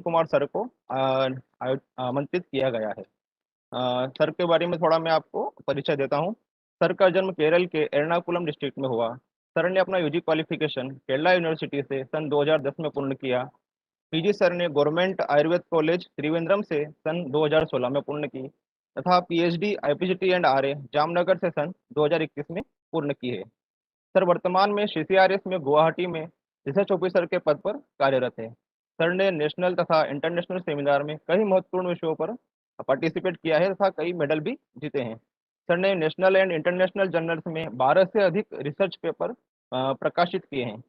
Kumar sir को आमंत्रित किया गया है। सर के बारे में थोड़ा मैं आपको परिचय देता हूँ। सर का जन्म केरल के एर्नाकुलम डिस्ट्रिक्ट में हुआ। सर ने अपना यूजी क्वालिफिकेशन केरला यूनिवर्सिटी से सन 2010 में पूर्ण किया। पीजी सर ने गवर्नमेंट आयुर्वेद कॉलेज त्रिवेंद्रम से सन 2016 में पूर्ण की तथा पीएचडी आईपीजीटी एंड आरए जामनगर से सन 2021 में पूर्ण की है। सर वर्तमान में सीसीआरएस में गुवाहाटी में रिसर्च ऑफिसर के पद पर कार्यरत है। सर ने नेशनल तथा इंटरनेशनल सेमिनार में कई महत्वपूर्ण विषयों पर पार्टिसिपेट किया है तथा कई मेडल भी जीते हैं। सर ने नेशनल एंड इंटरनेशनल जर्नल्स में 12 से अधिक रिसर्च पेपर प्रकाशित किए हैं।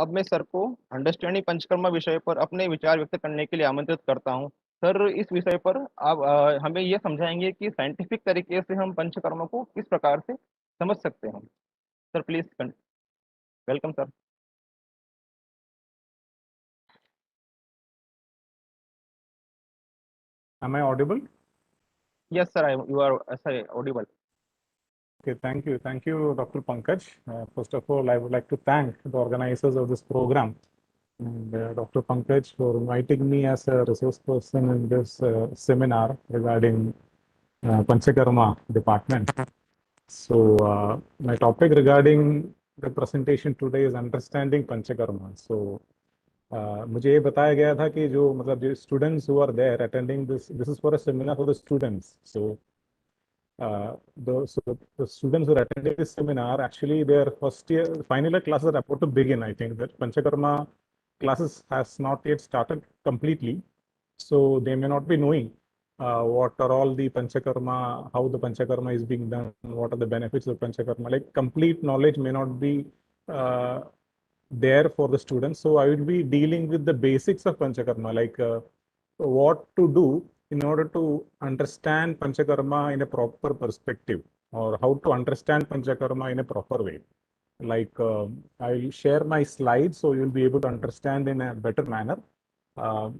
अब मैं सर को अंडरस्टैंडिंग पंचकर्मा विषय पर अपने विचार व्यक्त करने के लिए आमंत्रित करता हूँ। सर, इस विषय पर आप हमें ये समझाएंगे कि साइंटिफिक तरीके से हम पंचकर्म को किस प्रकार से समझ सकते हैं। Sir please, welcome sir. Am I audible? Yes, sir. You are sorry, audible. Okay, thank you, Dr. Pankaj. First of all, I would like to thank the organizers of this program and Dr. Pankaj for inviting me as a resource person in this seminar regarding Panchakarma department. So, my topic regarding the presentation today is understanding Panchakarma. So, मुझे ये बताया गया था कि जो मतलब जो students who are there attending this is for a seminar for the students. So, the students who are attending this seminar, actually their first year, final year classes are about to begin. I think that Panchakarma classes has not yet started completely. So they may not be knowing what are all the Panchakarma, how the Panchakarma is being done, what are the benefits of Panchakarma. Like complete knowledge may not be there for the students. So I will be dealing with the basics of Panchakarma, like what to do in order to understand Panchakarma in a proper perspective, or how to understand Panchakarma in a proper way. Like I will share my slides so you will be able to understand in a better manner.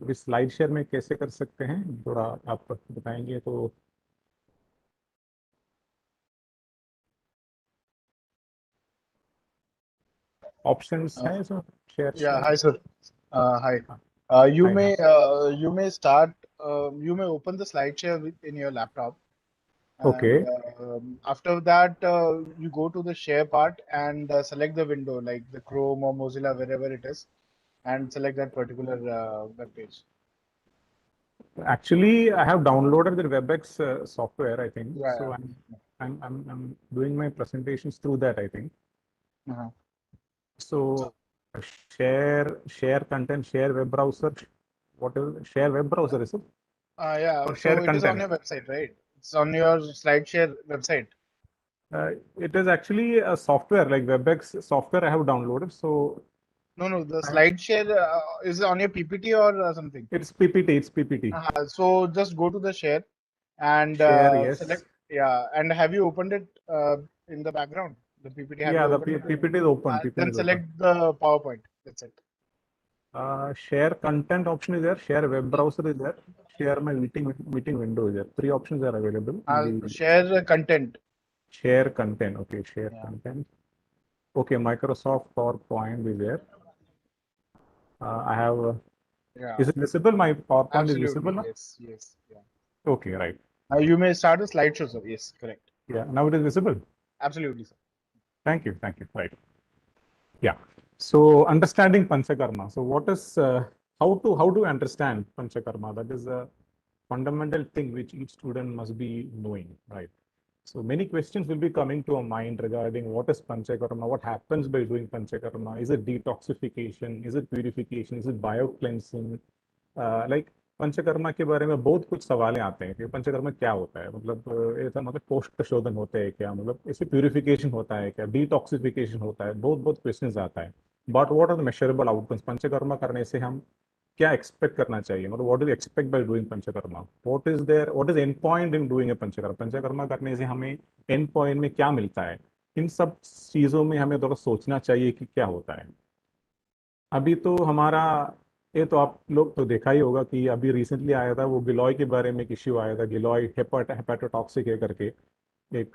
इस slide share में कैसे कर सकते हैं थोड़ा आप बताएंगे तो। ऑप्शंस हैं sir share? Yeah, hi sir. Hi. You may start. You may open the slide share in your laptop. Okay. And, after that, you go to the share part and select the window like the Chrome or Mozilla, wherever it is, and select that particular web page. Actually, I have downloaded the WebEx software, I think. Yeah, so yeah. I'm doing my presentations through that, I think. So share content, share web browser. What is share web browser, is it? Yeah. Or So share it content? is on your website, right? It's on your SlideShare website. It is actually a software like WebEx software I have downloaded. So No, the SlideShare is on your PPT or something. It's PPT. It's PPT. So just go to the share and share, yes. select. Yeah, and have you opened it in the background? The PPT. Yeah, the PPT is open. PPT Then is select open. the PowerPoint. That's it. Share content option is there. Share web browser is there. Share my meeting window is there. Three options are available. Share content. Share content. Okay, share content. Okay, Microsoft PowerPoint is there. I have. Is it visible? My PowerPoint Absolutely, is visible now? Yes. Yeah. Okay, right. You may start the slideshow, sir. Yes, correct. Yeah, now it is visible. Absolutely, sir. Thank you. Right. Yeah. So understanding Panchakarma. So what is how to understand Panchakarma? That is a fundamental thing which each student must be knowing, right? So many questions will be coming to our mind regarding what is Panchakarma, what happens by doing Panchakarma. Is it detoxification? Is it purification? Is it bio-cleansing? Like panchakarma के बारे में बहुत कुछ सवालें आते हैं कि पंचकर्मा क्या होता है, मतलब ऐसा मतलब कोष्ठ शोधन होते हैं क्या, मतलब इससे प्यूरिफिकेशन होता है क्या, डिटॉक्सिफिकेशन होता है, बहुत क्वेश्चंस आता है. But what are the measurable outcomes? Panchakarma करने से हम क्या एक्सपेक्ट करना चाहिए, मतलब what do you expect by doing panchakarma? What is end point in doing a panchakarma? Panchakarma करने से हमें एंड पॉइंट में क्या मिलता है? इन सब चीजों में हमें थोड़ा सोचना चाहिए कि क्या होता है. अभी तो हमारा ये तो आप लोग तो देखा ही होगा कि अभी रिसेंटली आया था वो गिलॉय के बारे में एक इश्यू आया था. गिलॉय हेपेटोटॉक्सिक है करके एक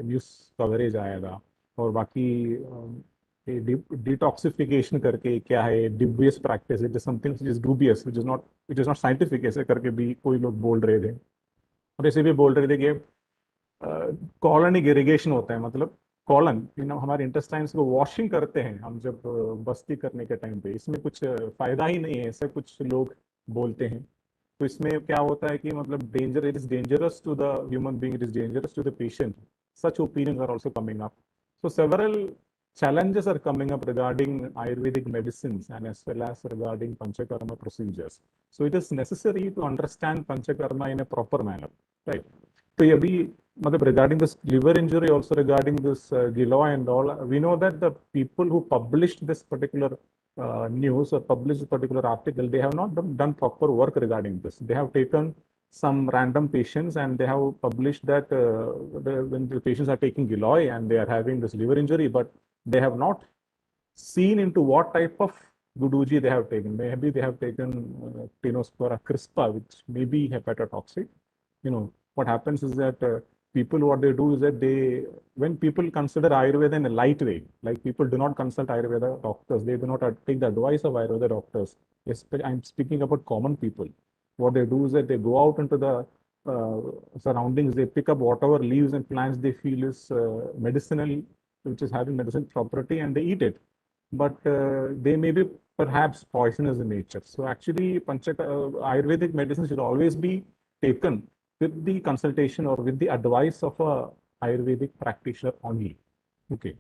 न्यूज़ कवरेज आया था. और बाकी डिटॉक्सिफिकेशन करके क्या है, dubious practice, it is something which is dubious, which is not scientific, ऐसे करके भी कोई लोग बोल रहे थे। और ऐसे भी बोल रहे थे कि कॉलोनिक इरिगेशन होता है, मतलब कॉलन हमारे इंटेस्टाइन्स को वॉशिंग करते हैं हम जब बस्ती करने के टाइम पे, इसमें कुछ फायदा ही नहीं है, ऐसे कुछ लोग बोलते हैं। तो इसमें क्या होता है कि मतलब danger, it is dangerous to the human being, it is dangerous to the patient, such opinions are also coming up. So several challenges are coming up regarding Ayurvedic medicines and as well as regarding Panchakarma procedures. So it is necessary to understand Panchakarma in a proper manner, right? So yeah, regarding this liver injury, also regarding this Giloy and all, we know that the people who published this particular news or published this particular article, they have not done proper work regarding this. They have taken some random patients and they have published that when the patients are taking Giloy and they are having this liver injury, but they have not seen into what type of Guduji they have taken. Maybe they have taken Tinospora crispa, which may be hepatotoxic. What happens is that people, what they do is that when people consider Ayurveda in a light way, like people do not consult Ayurveda doctors, they do not take the advice of Ayurveda doctors. I'm speaking about common people. What they do is that they go out into the surroundings, they pick up whatever leaves and plants they feel is medicinal, which is having medicinal property, and they eat it. But they may be perhaps poisonous in nature. So actually, Ayurvedic medicine should always be taken with the consultation or with the advice of a Ayurvedic practitioner only. Okay.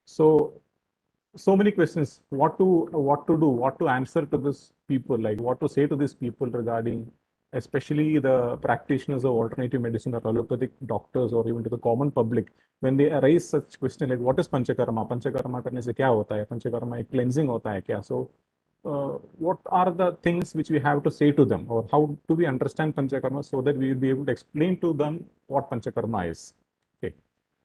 So many questions, what to do, what to answer to this people, like what to say to these people regarding, especially the practitioners of alternative medicine or allopathic doctors or even to the common public, when they raise such question like what is Panchakarma? Panchakarma करने से क्या होता है? Panchakarma एक cleansing होता है क्या? So what are the things which we have to say to them, or how do we understand Panchakarma so that we will be able to explain to them what Panchakarma is? Okay.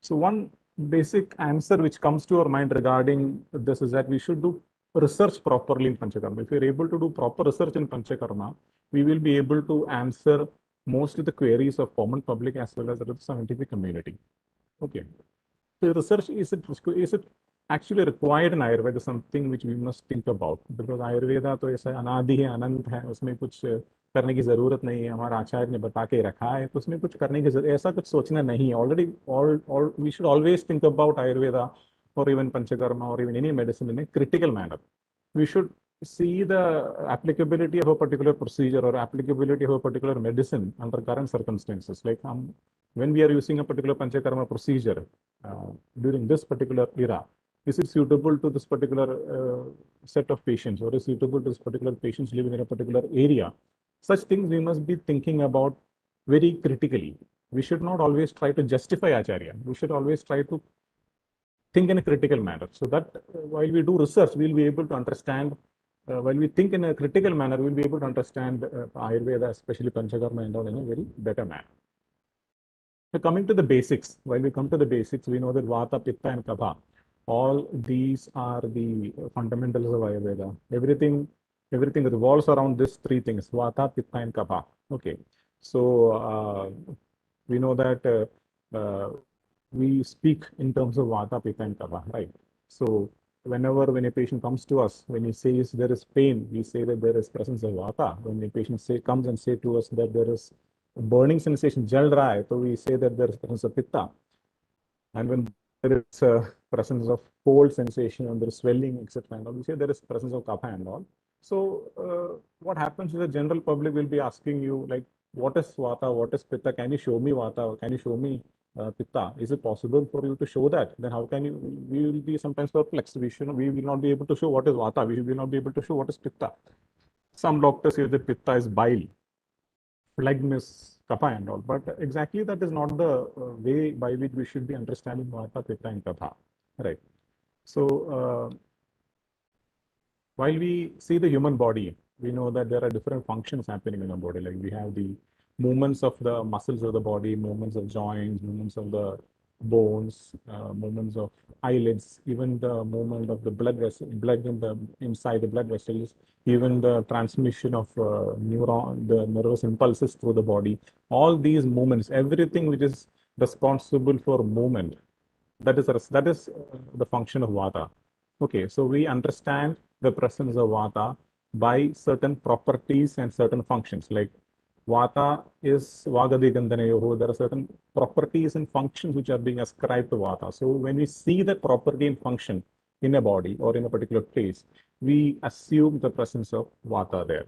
So one basic answer which comes to our mind regarding this is that we should do research properly in Panchakarma. If we're able to do proper research in Panchakarma, we will be able to answer most of the queries of common public as well as the scientific community. Okay. So research, is it actually required in Ayurveda? Something which we must think about, because Ayurveda तो ऐसा अनादि है, अनंत है, उसमें कुछ करने की जरूरत नहीं है, हमारा आचार्य ने बता के रखा है, तो उसमें कुछ करने की ऐसा कुछ सोचना नहीं है. Already, we should always think about Ayurveda or even Panchakarma or even any medicine in a critical manner. We should see the applicability of a particular procedure or applicability of a particular medicine under current circumstances. Like when we are using a particular Panchakarma procedure during this particular era, is it suitable to this particular set of patients, or is suitable to this particular patients living in a particular area? Such things we must be thinking about very critically. We should not always try to justify Acharya. We should always try to think in a critical manner, so that while we do research, we'll be able to understand, while we think in a critical manner, we'll be able to understand Ayurveda, especially Panchakarma and all, in a very better manner. So coming to the basics, while we come to the basics, we know that Vata, Pitta and Kapha, all these are the fundamentals of Ayurveda. Everything revolves around these three things: Vata, Pitta and Kapha. Okay, so we know that we speak in terms of Vata, Pitta and Kapha, right? So when a patient comes to us, when he says there is pain, we say that there is presence of Vata. When a patient comes and say to us that there is a burning sensation, jal raha hai, so we say that there is presence of Pitta. And when there is a presence of cold sensation and there is swelling, etc., and all, we say there is presence of Kapha and all. So what happens is the general public will be asking you, like, what is Vata, what is Pitta? Can you show me Vata? Can you show me Pitta? Is it possible for you to show that? Then how can you? We will be sometimes perplexed. We will not be able to show what is Vata. We will not be able to show what is Pitta. Some doctors say that Pitta is bile, like Miss Kapha and all. But exactly that is not the way by which we should be understanding Vata, Pitta and Kapha, right? So while we see the human body, we know that there are different functions happening in the body. Like we have the movements of the muscles of the body, movements of joints, movements of the bones, movements of eyelids, even the movement of the blood vessel, blood in the inside the blood vessels, even the transmission of the nervous impulses through the body. All these movements, everything which is responsible for movement, that is the function of Vata. Okay, so we understand the presence of Vata by certain properties and certain functions. Like Vata is Vagadigandhanayoho. There are certain properties and functions which are being ascribed to Vata. So when we see that property and function in a body or in a particular place, we assume the presence of Vata there.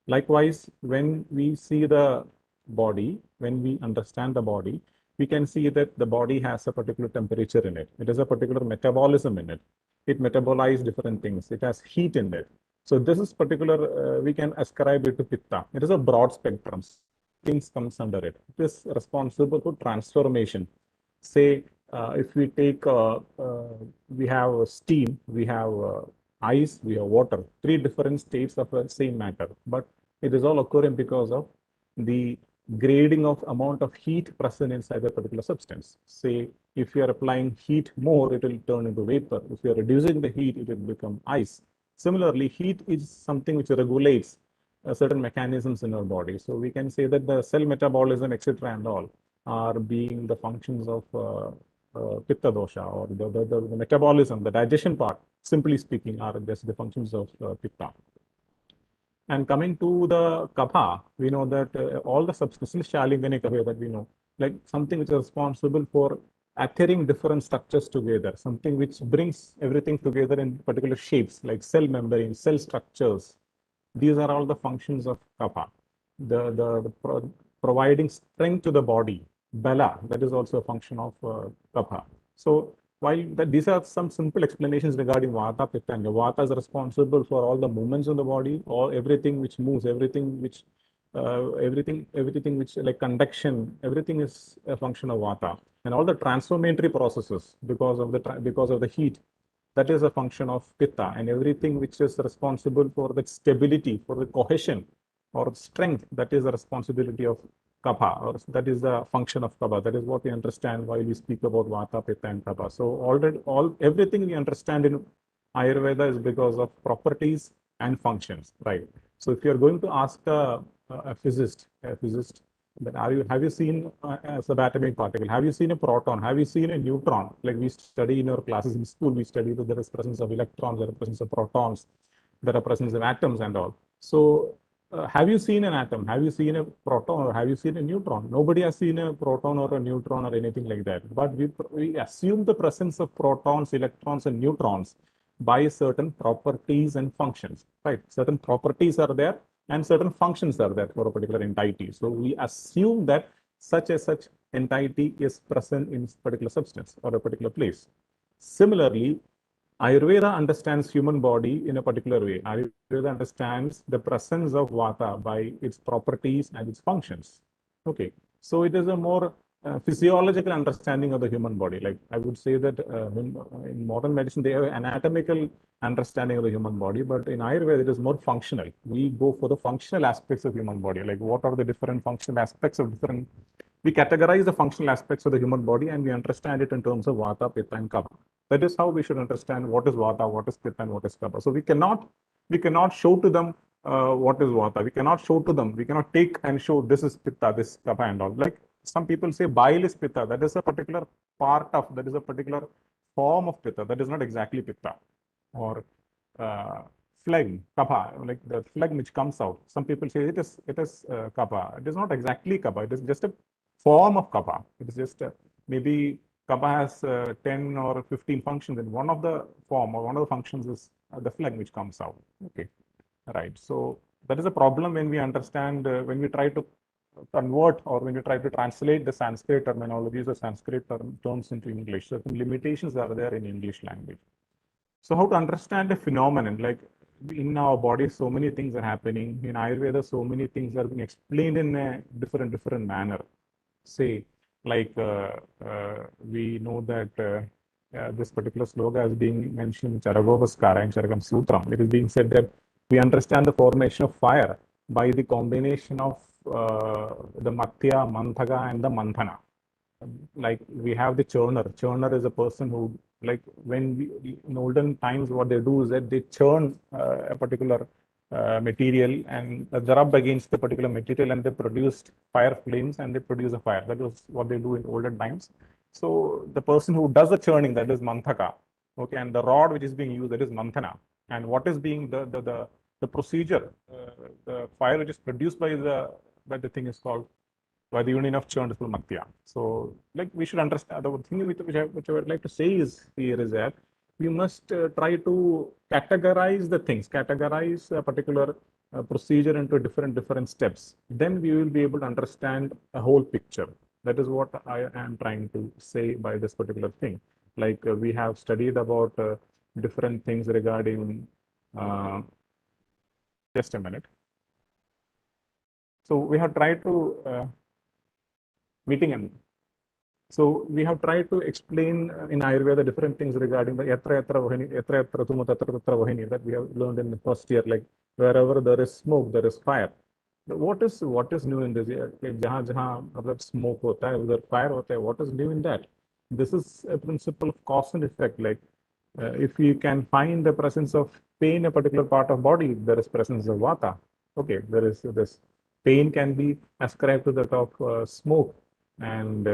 Likewise, when we see the body, when we understand the body, we can see that the body has a particular temperature in it. It has a particular metabolism in it. It metabolizes different things. It has heat in it. So this is particular, we can ascribe it to Pitta. It is a broad spectrum. Things comes under it. It is responsible for transformation. Say, if we take, we have steam, we have ice, we have water, three different states of the same matter. But it is all occurring because of the grading of amount of heat present inside a particular substance. Say, if you are applying heat more, it will turn into vapor. If you are reducing the heat, it will become ice. Similarly, heat is something which regulates certain mechanisms in our body. So we can say that the cell metabolism, etc., and all are being the functions of Pitta dosha, or the metabolism, the digestion part, simply speaking, are just the functions of Pitta. And coming to the kapha, we know that all the substances, Shalingani kapha that we know, like something which is responsible for adhering different structures together, something which brings everything together in particular shapes, like cell membrane, cell structures. These are all the functions of kapha. Providing strength to the body, bala, that is also a function of kapha. So while these are some simple explanations regarding Vata, Pitta, and Vata is responsible for all the movements in the body, or everything which moves, everything which like conduction, everything is a function of Vata, and all the transformatory processes because of the heat, that is a function of Pitta, and everything which is responsible for the stability, for the cohesion or strength, that is the responsibility of Kapha, or that is the function of Kapha. That is what we understand while we speak about Vata, Pitta, and Kapha. So everything we understand in Ayurveda is because of properties and functions, right? So if you are going to ask a physicist, that have you seen a subatomic particle? Have you seen a proton? Have you seen a neutron? Like we study in our classes in school, we study that there is presence of electrons, there is presence of protons, there are presence of atoms and all. So have you seen an atom? Have you seen a proton, or have you seen a neutron? Nobody has seen a proton or a neutron or anything like that. But we assume the presence of protons, electrons, and neutrons by certain properties and functions, right? Certain properties are there and certain functions are there for a particular entity. So we assume that such entity is present in particular substance or a particular place. Similarly, Ayurveda understands human body in a particular way. Ayurveda understands the presence of Vata by its properties and its functions. Okay, so it is a more physiological understanding of the human body. Like I would say that in modern medicine, they have an anatomical understanding of the human body, but in Ayurveda, it is more functional. We go for the functional aspects of human body. Like what are the different functional aspects of different, we categorize the functional aspects of the human body and we understand it in terms of Vata, Pitta, and Kapha. That is how we should understand what is Vata, what is Pitta, and what is Kapha. So we cannot show to them what is Vata. We cannot take and show this is Pitta, this Kapha, and all. Like some people say bile is Pitta. That is a particular that is a particular form of Pitta. That is not exactly Pitta. Or phlegm, kapha, like the phlegm which comes out. Some people say it is kapha. It is not exactly kapha. It is just a form of kapha. It is just maybe kapha has 10 or 15 functions, and one of the functions is the phlegm which comes out. Okay, right. So that is a problem when we understand, when we try to convert or when you try to translate the Sanskrit terminologies or Sanskrit terms into English. Certain limitations are there in English language. So how to understand a phenomenon, like in our body, so many things are happening. In Ayurveda, so many things are being explained in a different manner. Say, like we know that this particular sloka is being mentioned in Charagopaskara and Charakam Sutram. It is being said that we understand the formation of fire by the combination of the Matya, Manthaga, and the Manthana. Like we have the churner. Churner is a person who, like when we, in olden times, what they do is that they churn a particular material and rub against the particular material, and they produced fire flames and they produce a fire. That was what they do in olden times. So the person who does the churning, that is Manthaka, Okay, and the rod which is being used, that is manthana. And what is being the procedure, the fire which is produced by the thing is called, by the union of churned full matya. So, like, we should understand the thing which I would like to say is here is that we must try to categorize a particular procedure into different steps. Then we will be able to understand a whole picture. That is what I am trying to say by this particular thing. Like we have studied about different things regarding. Just a minute. So we have tried to meeting and so we have tried to explain in Ayurveda different things regarding the yatra yatra vahini, yatra yatra tumu tatra tatra vahini that we have learned in the first year. Like wherever there is smoke, there is fire. What is new in this? Like jahan jahan smoke hota hai, udhar fire hota hai. What is new in that? This is a principle of cause and effect. Like if you can find the presence of pain in a particular part of body, there is presence of vata. Okay, there is this pain can be ascribed to that of smoke, and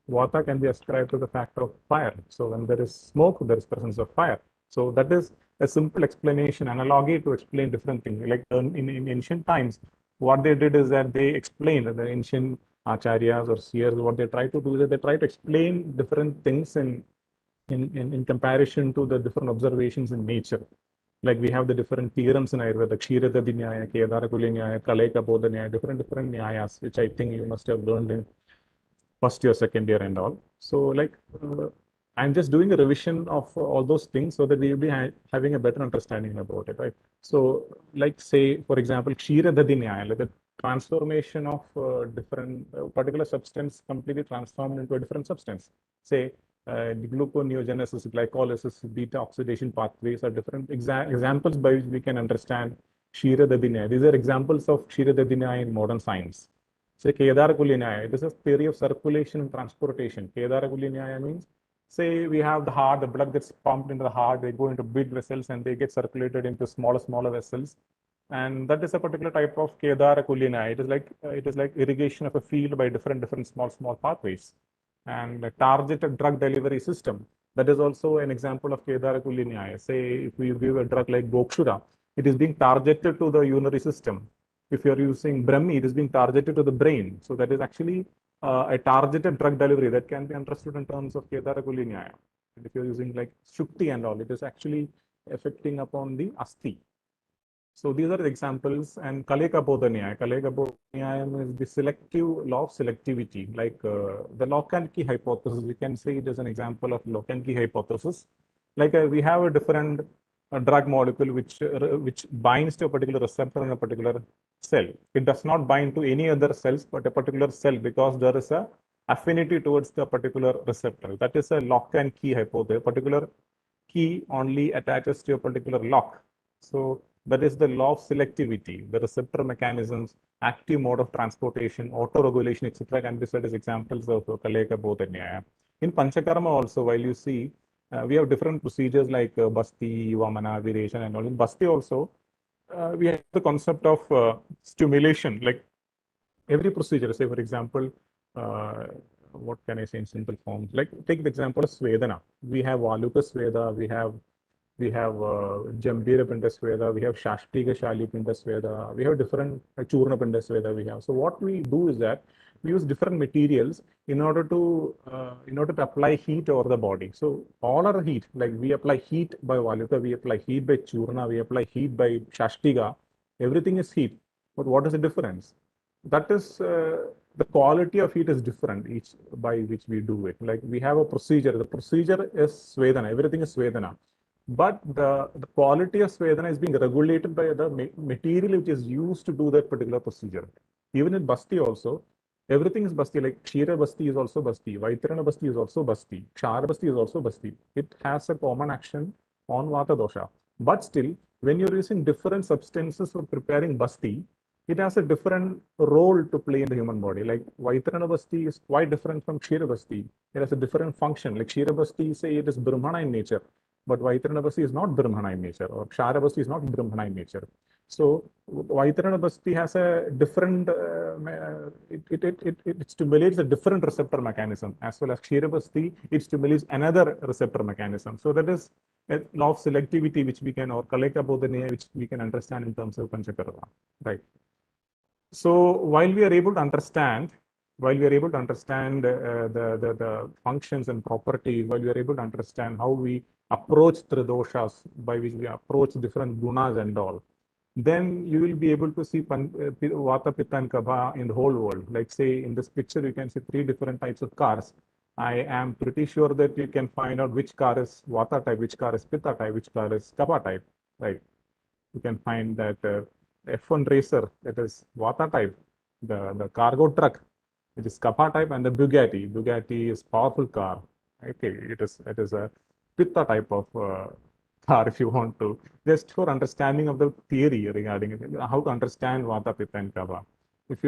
vata can be ascribed to the fact of fire. So when there is smoke, there is presence of fire. So that is a simple explanation, analogy to explain different things. Like in ancient times, what they did is that they explained, the ancient acharyas or seers, what they try to do is that they try to explain different things in comparison to the different observations in nature. Like we have the different theorems in Ayurveda, Kshiradadi Nyaya, Kedarakuli Nyaya, Kaleka Bodha Nyaya, different Nyayas, which I think you must have learned in first year, second year, and all. So, like, I'm just doing a revision of all those things so that we will be having a better understanding about it, right? So, like, say, for example, Kshiradadi Nyaya, like the transformation of different particular substance completely transformed into a different substance. Say, gluconeogenesis, glycolysis, beta oxidation pathways are different examples by which we can understand Kshiradadi Nyaya. These are examples of Kshiradadi Nyaya in modern science. Say Kedara Nyaya, this is theory of circulation and transportation. Kedara Nyaya means, say we have the heart, the blood gets pumped into the heart, they go into big vessels and they get circulated into smaller vessels. And that is a particular type of Kedara Nyaya. It is like irrigation of a field by different small pathways. And a targeted drug delivery system. That is also an example of Kedara Nyaya. Say if we give a drug like Bokshura, it is being targeted to the urinary system. If you're using Brahmi, it is being targeted to the brain. So that is actually a targeted drug delivery that can be understood in terms of Kedarakuli Nyaya. And if you're using like Shukti and all, it is actually affecting upon the Asthi. So these are the examples. And Kaleka Bodha Nyaya is the selective law of selectivity, like the Lokanki hypothesis. We can say it is an example of Lokanki hypothesis. Like we have a different drug molecule which binds to a particular receptor in a particular cell. It does not bind to any other cells but a particular cell because there is a affinity towards the particular receptor. That is a lock and key hypothesis. A particular key only attaches to a particular lock. So that is the law of selectivity. The receptor mechanisms, active mode of transportation, auto-regulation, etc. can be said as examples of Kaleka Bodha Nyaya. In Panchakarma also, while you see we have different procedures like Basti, Vamana, Vireshan, and all. In Basti also, we have the concept of stimulation. Like every procedure, say for example, what can I say in simple forms? Like take the example of Svedana. We have Valuka Sveda, we have Jambira Pinda Sveda, we have Shashtika Shali Pinda Sveda, we have different Churna Pinda Sveda we have. So what we do is that we use different materials in order to apply heat over the body. So all are heat, like we apply heat by Valuka, we apply heat by Churna, we apply heat by Shashtika, everything is heat. But what is the difference? That is the quality of heat is different each by which we do it. Like we have a procedure, the procedure is Svedana, everything is Svedana. But the quality of Svedana is being regulated by the material which is used to do that particular procedure. Even in Basti also, everything is Basti, like Kshira Basti is also Basti, Vaitarana Basti is also Basti, Kshara Basti is also Basti. It has a common action on Vata dosha. But still, when you're using different substances for preparing Basti, it has a different role to play in the human body. Like Vaitarana Basti is quite different from Kshira Basti. It has a different function. Like Kshira Basti, say it is Brahmana in nature, but Vaitarana Basti is not Brahmana in nature, or Kshara Basti is not Brahmana in nature. So Vaitarana Basti has a different, it stimulates a different receptor mechanism, as well as Kshira Basti, it stimulates another receptor mechanism. So that is a law of selectivity, which we can, or Kalekabodhaniya, which we can understand in terms of Panchakarma, right? So while we are able to understand, the functions and properties, while we are able to understand how we approach tridoshas, by which we approach different gunas and all, then you will be able to see Vata, Pitta, and Kapha in the whole world. Like say in this picture, you can see 3 different types of cars. I am pretty sure that you can find out which car is Vata type, which car is Pitta type, which car is Kapha type, right? You can find that F1 racer, that is Vata type, the cargo truck, which is Kapha type, and the Bugatti. Bugatti is powerful car. Okay, it is a Pitta type of car, if you want to, just for understanding of the theory regarding it, how to understand Vata, Pitta, and Kapha. If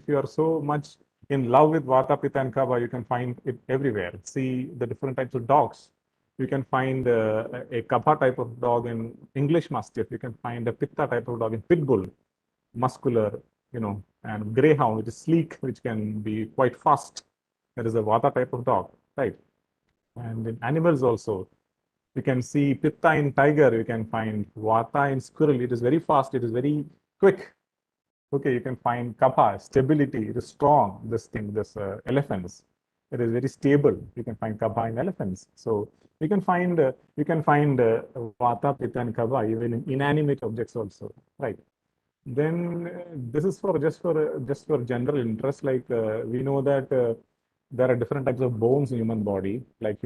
you are so much in love with Vata, Pitta, and Kapha, you can find it everywhere. See the different types of dogs. You can find a Kapha type of dog in English Mastiff. You can find a Pitta type of dog in Pit Bull, muscular, and Greyhound, which is sleek, which can be quite fast. That is a Vata type of dog, right? And in animals also, you can see Pitta in tiger, you can find Vata in squirrel. It is very fast, it is very quick. Okay, you can find Kapha, stability, it is strong, this elephants. It is very stable. You can find Kapha in elephants. So you can find Vata, Pitta, and Kapha even in inanimate objects also, right? Then this is for just for general interest. Like we know that there are different types of bones in human body. Like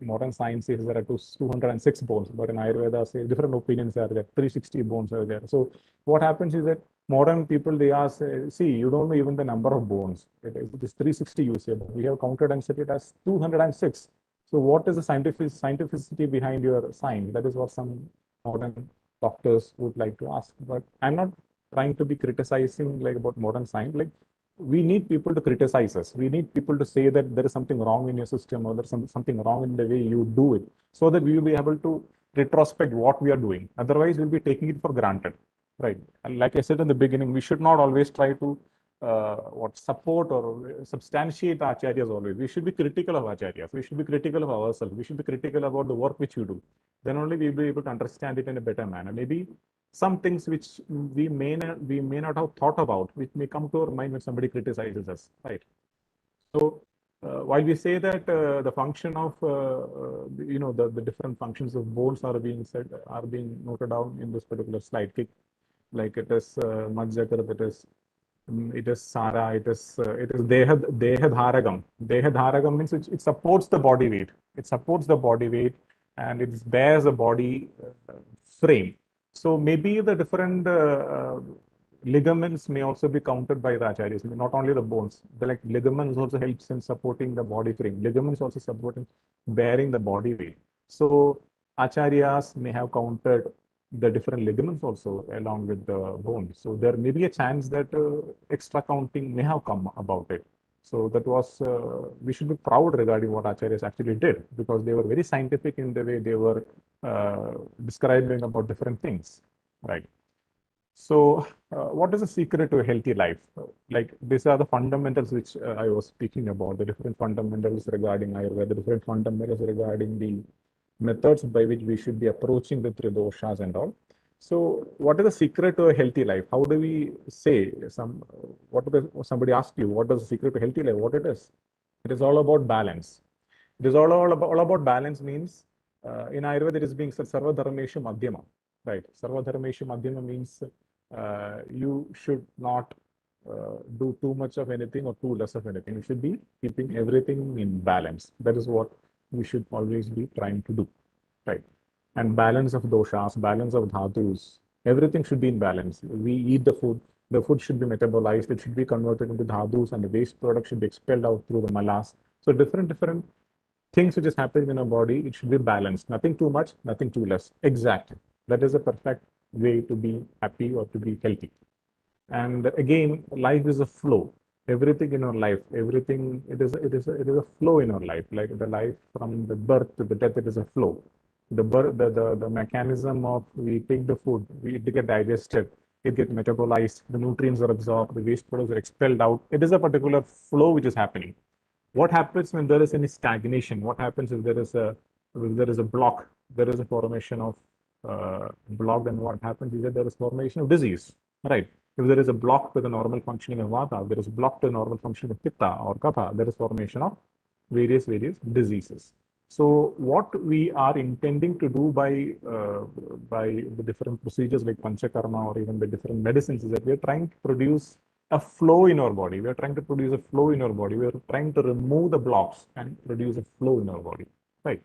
modern science says there are 206 bones, but in Ayurveda, say different opinions are there. 360 bones are there. So what happens is that modern people, they ask, see, you don't know even the number of bones. It is 360 you say, but we have counted and set it as 206. So what is the scientificity behind your science? That is what some modern doctors would like to ask. But I'm not trying to be criticizing like about modern science. Like we need people to criticize us. We need people to say that there is something wrong in your system, or there's something wrong in the way you do it, so that we will be able to retrospect what we are doing. Otherwise, we'll be taking it for granted, right? And like I said in the beginning, we should not always try to support or substantiate acharyas always. We should be critical of acharyas. We should be critical of ourselves. We should be critical about the work which we do. Then only we'll be able to understand it in a better manner. Maybe some things which we may not have thought about, which may come to our mind when somebody criticizes us, right? So while we say that the function of the different functions of bones are being noted down in this particular slide, like it is Majjakar, it is Sara, it is Dehadharagam. Dehadharagam means it supports the body weight. It supports the body weight, and it bears the body frame. So maybe the different ligaments may also be counted by the acharyas, not only the bones. Like ligaments also helps in supporting the body frame. Ligaments also supporting bearing the body weight. So acharyas may have counted the different ligaments also along with the bones. So there may be a chance that extra counting may have come about it. So that was, we should be proud regarding what acharyas actually did, because they were very scientific in the way they were describing about different things, right? So what is the secret to a healthy life? Like these are the fundamentals which I was speaking about, the different fundamentals regarding Ayurveda, the different fundamentals regarding the methods by which we should be approaching the tridoshas and all. So what is the secret to a healthy life? How do we say somebody asked you, what is the secret to healthy life? What it is? It is all about balance. It is all about balance means in Ayurveda it is being said Sarva Dharmeshu Madhyama, right? Sarva Dharmeshu Madhyama means you should not do too much of anything or too less of anything. You should be keeping everything in balance. That is what we should always be trying to do, right? And balance of doshas, balance of dhatus, everything should be in balance. We eat the food should be metabolized, it should be converted into dhatus, and the waste product should be expelled out through the malas. So different things which is happening in our body, it should be balanced. Nothing too much, nothing too less. Exact. That is a perfect way to be happy or to be healthy. And again, life is a flow. Everything in our life, it is a flow in our life. Like the life from the birth to the death, it is a flow. the mechanism of we take the food, it get digested, it gets metabolized, the nutrients are absorbed, the waste products are expelled out. It is a particular flow which is happening. What happens when there is any stagnation? What happens if there is a block? There is a formation of block. Then what happens is that there is formation of disease, right? If there is a block to the normal functioning of vata, there is a block to the normal functioning of pitta or kapha, there is formation of various diseases. So what we are intending to do by the different procedures like Panchakarma or even the different medicines is that we are trying to produce a flow in our body. We are trying to produce a flow in our body. We are trying to remove the blocks and produce a flow in our body, right?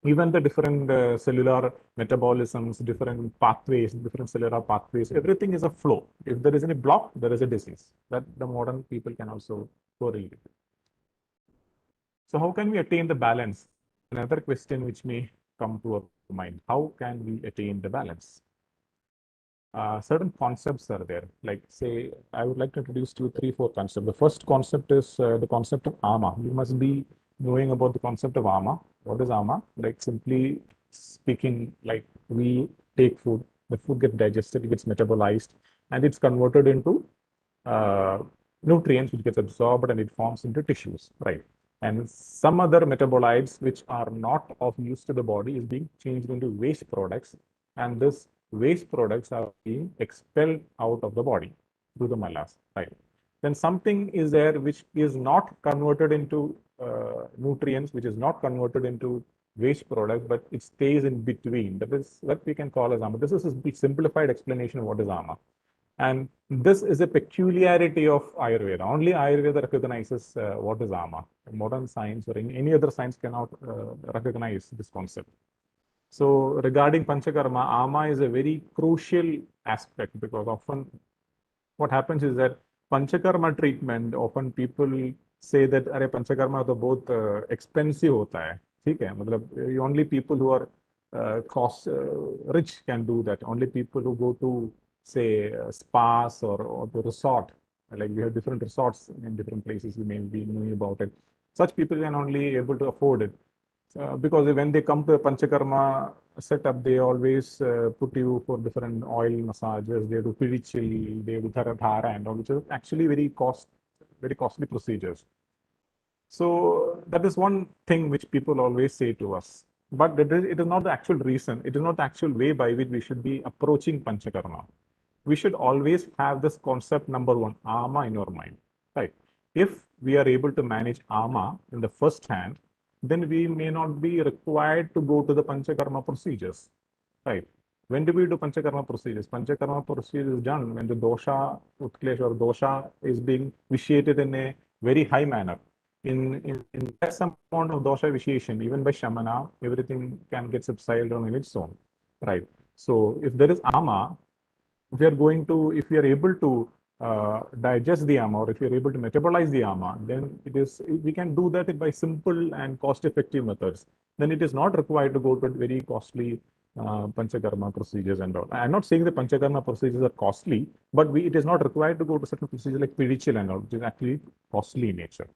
Even the different cellular metabolisms, different pathways, different cellular pathways, everything is a flow. If there is any block, there is a disease. That the modern people can also correlate. So how can we attain the balance? Another question which may come to our mind. How can we attain the balance? Certain concepts are there. Like say, I would like to introduce 3, 4 concepts. The first concept is the concept of Arma. You must be knowing about the concept of Arma. What is Arma? Like simply speaking, like we take food, the food gets digested, it gets metabolized, and it's converted into uh, nutrients which gets absorbed and it forms into tissues, right? And some other metabolites which are not of use to the body is being changed into waste products, and this waste products are being expelled out of the body through the malas, right? Then something is there which is not converted into nutrients, which is not converted into waste product, but it stays in between. That is what we can call as Ama. This is a simplified explanation of what is Ama. And this is a peculiarity of Ayurveda. Only Ayurveda recognizes what is Ama. Modern science or any other science cannot recognize this concept. So regarding Panchakarma, Ama is a very crucial aspect because often what happens is that Panchakarma treatment, often people say that अरे Panchakarma तो बहुत expensive होता है, ठीक है? मतलब only people who are rich can do that. Only people who go to say spas or the resort, like we have different resorts in different places, you may be knowing about it. Such people can only able to afford it. Because when they come to a Panchakarma setup, they always put you for different oil massages, they do pirichil, they do Shirodhara and all, which is actually very costly procedures. So that is one thing which people always say to us. But it is not the actual reason, it is not the actual way by which we should be approaching Panchakarma. We should always have this concept number one, Ama in our mind, right? If we are able to manage Ama in the first hand, then we may not be required to go to the Panchakarma procedures, right? When do we do Panchakarma procedures? Panchakarma procedure is done when the dosha, utklesh or dosha is being vitiated in a very high manner. In less amount of dosha vitiation, even by Shamana, everything can get subsided on its own, right? So if there is Ama, if we are able to digest the Ama, or if we are able to metabolize the Ama, then we can do that by simple and cost-effective methods. Then it is not required to go to very costly Panchakarma procedures and all. I'm not saying the Panchakarma procedures are costly, but it is not required to go to certain procedures like Pirichil and all, which is actually costly in nature.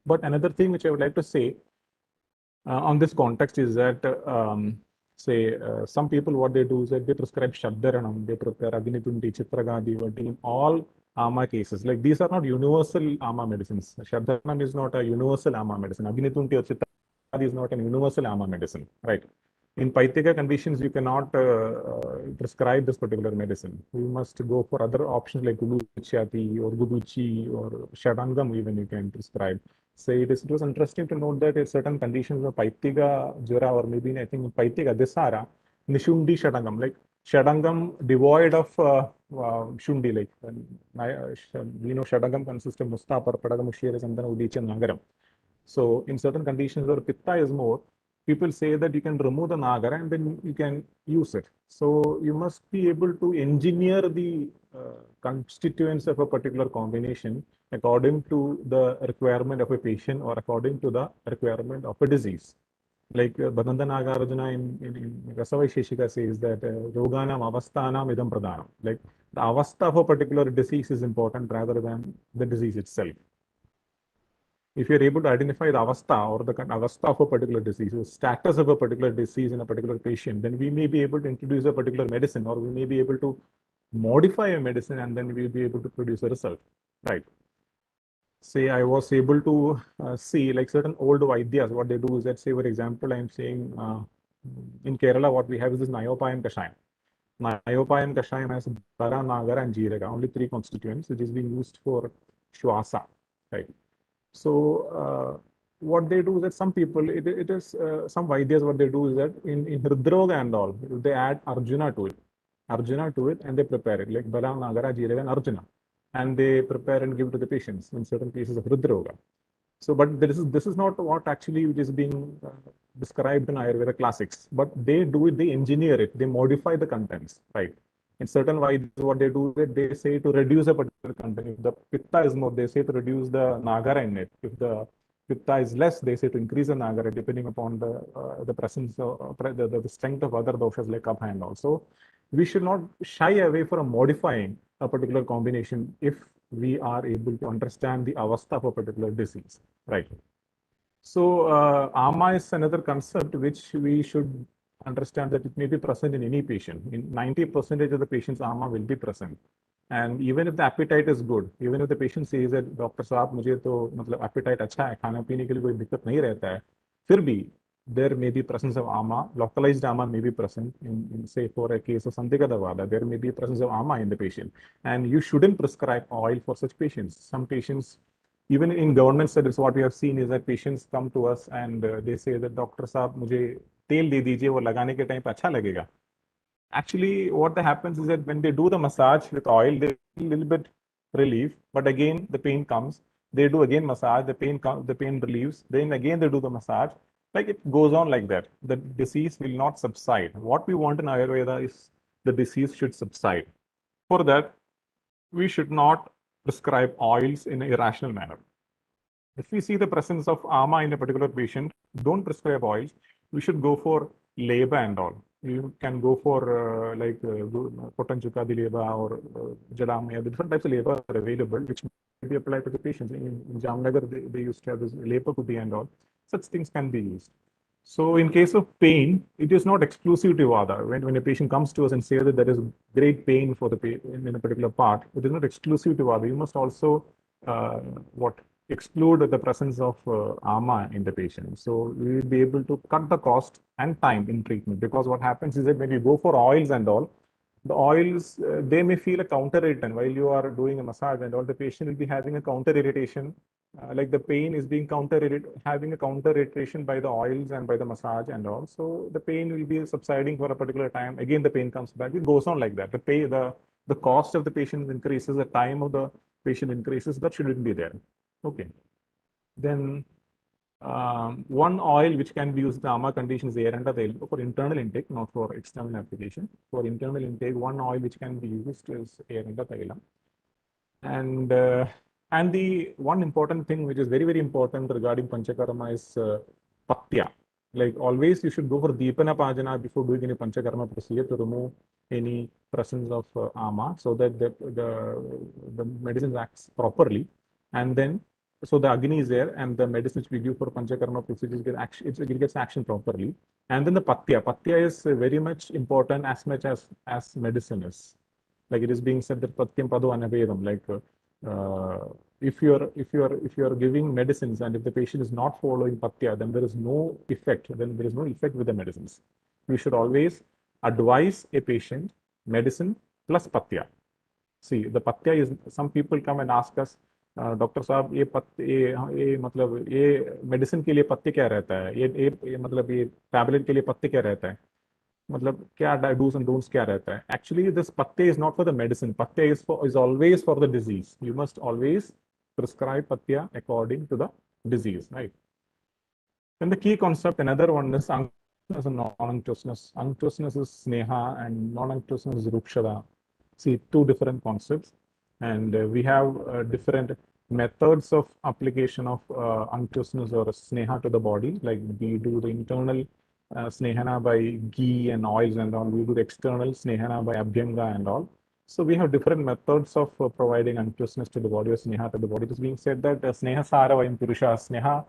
But another thing which I would like to say on this context is that some people, what they do is that they prescribe Shabdaranam, they prepare Agnitundi, Chitragadi, in all Ama cases. Like these are not universal Ama medicines. Shabdaranam is not a universal Ama medicine. Agnitundi or Chitragadi is not a universal Ama medicine, right? In Paitika conditions, you cannot prescribe this particular medicine. You must go for other options like Guluchati or Guduchi or Shadangam even you can prescribe. So it was interesting to note that in certain conditions of Paitiga Jura or maybe I think Paitiga Desara, Nishundi Shadangam, like Shadangam devoid of Shundi, like we know Shadangam consists of Mustapar, Padagamushiris, and then Udichan Nagaram. So in certain conditions where Pitta is more, people say that you can remove the Nagar and then you can use it. So you must be able to engineer the constituents of a particular combination according to the requirement of a patient or according to the requirement of a disease. Like Bhaganta Nagarjuna in Rasavaisheshika says that Yoganam Avasthanam Idam Pradhanam. Like the avastha of a particular disease is important rather than the disease itself. if you're able to identify the avastha or the avastha of a particular disease, the status of a particular disease in a particular patient, then we may be able to introduce a particular medicine, or we may be able to modify a medicine, and then we'll be able to produce a result, right? Say I was able to see like certain old Vaidyas, what they do is that, say, for example, I'm saying in Kerala, what we have is this Nayopayam Kashayam. Nayopayam Kashayam has Bara, Nagara, and Jiraka, only 3 constituents, which is being used for Shwasa, right? So what they do is that some people, it is some Vaidyas, what they do is that in Hridroga and all, they add Arjuna to it, and they prepare it, like Bala, Nagara, Jiraka, and Arjuna. And they prepare and give to the patients in certain cases of Hridroga. So, but this is not what actually is being described in Ayurveda classics, but they do it, they engineer it, they modify the contents, right? In certain ways, what they do is they say to reduce a particular content. If the Pitta is more, they say to reduce the Nagara in it. If the Pitta is less, they say to increase the Nagara, depending upon the presence of the strength of other doshas like Kapha and also. We should not shy away from modifying a particular combination if we are able to understand the avastha of a particular disease, right? So Arma is another concept which we should understand that it may be present in any patient. In 90% of the patients, Arma will be present. And even if the appetite is good, even if the patient says that Dr. Saab, मुझे तो मतलब appetite अच्छा है, खाना पीने के लिए कोई दिक्कत नहीं रहता है, फिर भी there may be presence of Ama, localized Ama may be present in say for a case of Sandigadavada, there may be presence of Ama in the patient. And you shouldn't prescribe oil for such patients. Some patients, even in government studies, what we have seen is that patients come to us and they say that Dr. Saab, मुझे तेल दे दीजिए, वो लगाने के time पे अच्छा लगेगा. Actually, what happens is that when they do the massage with oil, they feel a little bit relief, but again the pain comes. They do again massage, the pain relieves. Then again they do the massage. Like it goes on like that. The disease will not subside. What we want in Ayurveda is the disease should subside. For that, we should not prescribe oils in an irrational manner. If we see the presence of Ama in a particular patient, don't prescribe oils. We should go for leba and all. You can go for like Potanchuka leba or Jadamaya. Different types of leba are available, which may be applied to the patients. In Jamnagar, they used to have this leba kuti and all. Such things can be used. So in case of pain, it is not exclusive to Vada. When a patient comes to us and says that there is great pain for the in a particular part, it is not exclusive to Vada. You must also exclude the presence of Ama in the patient. So we will be able to cut the cost and time in treatment, because what happens is that when you go for oils and all, the oils, they may feel a counter irritant while you are doing a massage and all. The patient will be having a counter irritation, like the pain is being having a counter irritation by the oils and by the massage and all. So the pain will be subsiding for a particular time. Again, the pain comes back. It goes on like that. The cost of the patient increases, the time of the patient increases. That shouldn't be there. Okay. Then one oil which can be used in the Ama condition is Eranda Tailam for internal intake, not for external application. For internal intake, one oil which can be used is Eranda Tailam. And the one important thing which is very, very important regarding Panchakarma is Patya. Like always, you should go for Deepana Pajana before doing any Panchakarma procedure to remove any presence of Ama, so that the medicine acts properly. And then, so the Agni is there, and the medicine which we give for Panchakarma procedures it gets action properly. And then the Patya. Patya is very much important as much as medicine is. Like it is being said that Patyam Pado Anavedam. Like if you are giving medicines and if the patient is not following Patya, then there is no effect. Then there is no effect with the medicines. We should always advise a patient medicine plus Patya. See, the Patya is, some people come and ask us, doctor साहब ये मतलब ये medicine के लिए पत्ते क्या रहता है, ये मतलब ये टैबलेट के लिए पत्ते क्या रहता है, मतलब क्या डूज एंड डोंट्स क्या रहता है. Actually, this patte is not for the medicine. Patte is always for the disease. You must always prescribe patya according to the disease, right? Then the key concept, another one is unctuousness and non-unctuousness. Unctuousness is sneha and non-unctuousness is rukshada. See, two different concepts. And we have different methods of application of unctuousness or sneha to the body. Like we do the internal snehana by ghee and oils and all. We do the external snehana by abhyanga and all. So we have different methods of providing unctuousness to the body or sneha to the body. It is being said that sneha sara vayam purusha, sneha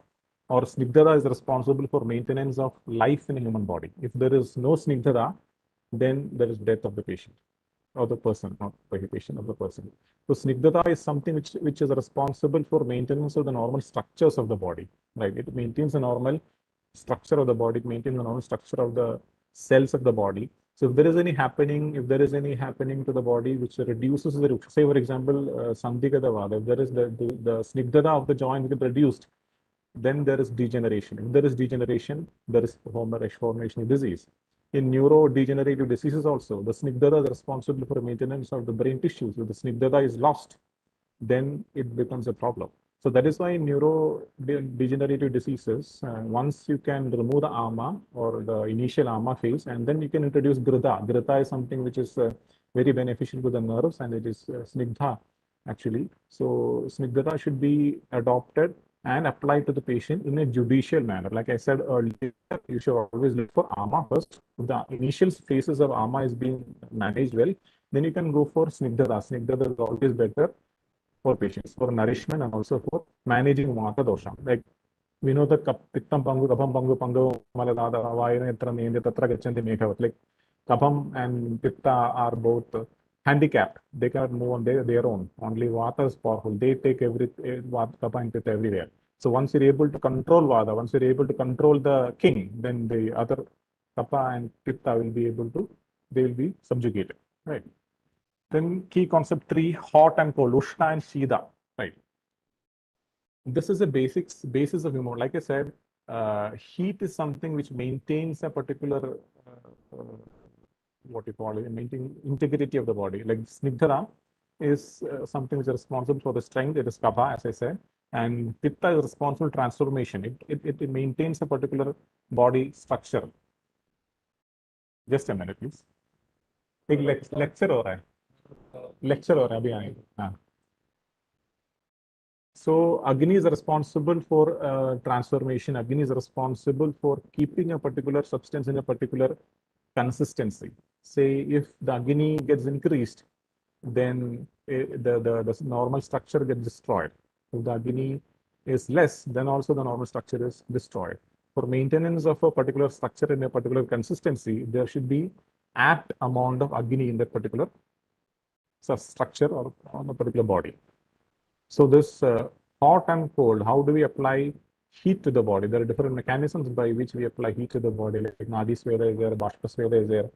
or snigdhada is responsible for maintenance of life in a human body. If there is no snigdhada, then there is death of the patient or the person, not the patient of the person. So snigdhata is something which is responsible for maintenance of the normal structures of the body, right? It maintains the normal structure of the body, it maintains the normal structure of the cells of the body. So if there is any happening, to the body which reduces the, say for example, sandhigata vada, if there is the snigdhata of the joint get reduced, then there is degeneration. If there is degeneration, there is formation of disease. In neurodegenerative diseases also, the snigdhata is responsible for maintenance of the brain tissues. If the snigdhata is lost, then it becomes a problem. So that is why in neurodegenerative diseases, once you can remove the Arma or the initial Arma phase, and then you can introduce Grita. Grita is something which is very beneficial to the nerves, and it is Snigdha actually. So Snigdhata should be adopted and applied to the patient in a judicial manner. Like I said earlier, you should always look for Arma first. If the initial phases of Arma is being managed well, then you can go for Snigdhata. Snigdhata is always better for patients, for nourishment and also for managing Vata dosha. Like we know that Pittam Pangu, Kapam Pangu, Pangu, Maladada, Vayana, Tatra Gachanti Meghavat. Like Kapam and Pitta are both handicapped. They cannot move on their own. Only Vata is powerful. They take Vata, Kappa and Pitta everywhere. So once you're able to control Vata, once you're able to control the king, then the other Kappa and Pitta will be able to, they will be subjugated. Right. Then key concept 3, hot and cold, Ushna and Shida, right? This is a basis of human. Like I said, heat is something which maintains a particular, what you call it, maintain integrity of the body. Like Snigdhara is something which is responsible for the strength, it is Kapha, as I said, and Pitta is responsible for transformation. It maintains a particular body structure. Just a minute, please. Lecture हो रहा है. Lecture हो रहा है अभी आएंगे. हाँ. So Agni is responsible for transformation. Agni is responsible for keeping a particular substance in a particular consistency. Say if the Agni gets increased, then the normal structure gets destroyed. If the Agni is less, then also the normal structure is destroyed. For maintenance of a particular structure in a particular consistency, there should be apt amount of Agni in that particular structure or on a particular body. So this hot and cold, how do we apply heat to the body? There are different mechanisms by which we apply heat to the body. Like Nadi Sweda is there, Bashpa Sweda is there.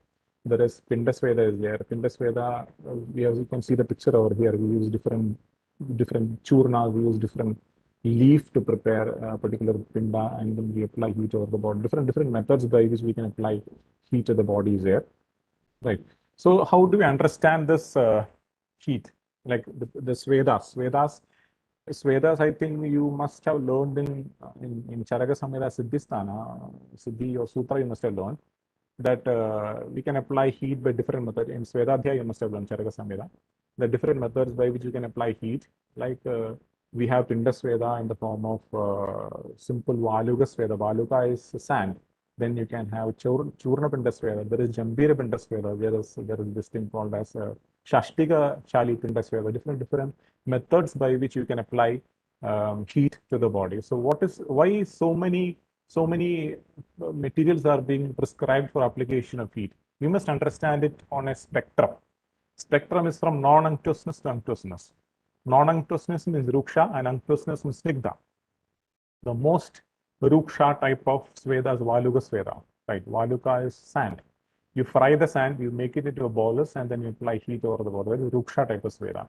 There is Pinda Sweda is there. Pinda Sweda, you can see the picture over here. We use different churnas, we use different leaf to prepare a particular pinda, and then we apply heat over the body. Different methods by which we can apply heat to the body is there. Right. So how do we understand this heat? Like the Svedas. Svedas, I think you must have learned in Charaka Samhita Siddhisthana, Siddhi or Sutra, you must have learned that we can apply heat by different methods. In Svedadhyaya, you must have learned Charaka Samhita. The different methods by which you can apply heat. Like we have Pinda Sveda in the form of simple Valuga Sveda. Valuga is sand. Then you can have Churna Pinda Sveda. There is Jambira Pinda Sveda. There is this thing called as Shashtika Chali Pinda Sveda. Different methods by which you can apply heat to the body. So why so many materials are being prescribed for application of heat? You must understand it on a spectrum. Spectrum is from non-unctuousness to unctuousness. Non-unctuousness means ruksha and unctuousness means snigdha. The most ruksha type of sveda is Valuga Sveda. Right? Valuga is sand. You fry the sand, you make it into a bolus, and then you apply heat over the body. That is ruksha type of sveda.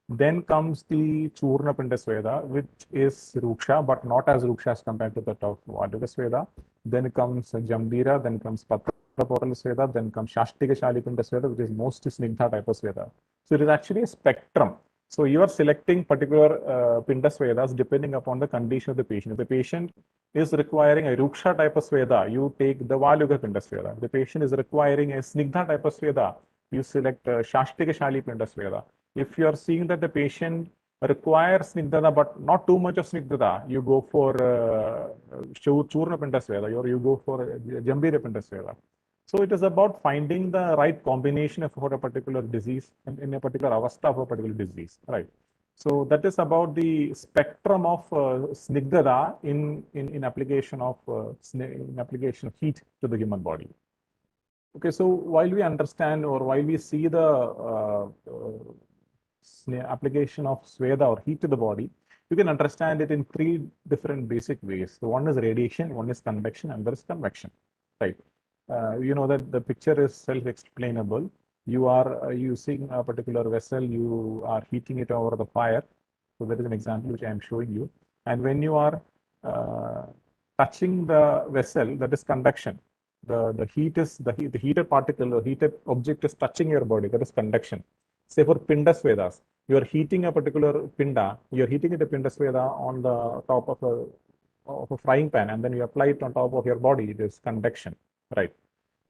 Then comes the Churna Pinda Sveda, which is ruksha, but not as ruksha as compared to that of Valuga Sveda. Then comes Jambira, then comes Patra Portal Sveda, then comes Shashtika Shali Pinda Sveda, which is most snigdha type of sveda. So it is actually a spectrum. So you are selecting particular Pinda Svedas depending upon the condition of the patient. If the patient is requiring a ruksha type of sveda, you take the Valuga Pinda Sveda. If the patient is requiring a snigdha type of sveda, you select Shashtika Shali Pinda Sveda. If you are seeing that the patient requires snigdhata but not too much of snigdhata, you go for Churna Pinda Sveda or you go for Jambira Pinda Sveda. So it is about finding the right combination for a particular disease in a particular avastha of a particular disease, right? So that is about the spectrum of snigdhata in application of in application of heat to the human body. Okay, so while we understand or while we see the application of Sweda or heat to the body, you can understand it in three different basic ways. So one is radiation, one is convection, and there is convection, right? You know that the picture is self-explainable. You are using a particular vessel, you are heating it over the fire. So that is an example which I am showing you. And when you are touching the vessel, that is convection. The heat is the heated particle or heated object is touching your body, that is convection. Say for Pinda Svedas, you are heating a particular Pinda, you are heating a Pinda Sveda on the top of a frying pan, and then you apply it on top of your body, it is convection, right?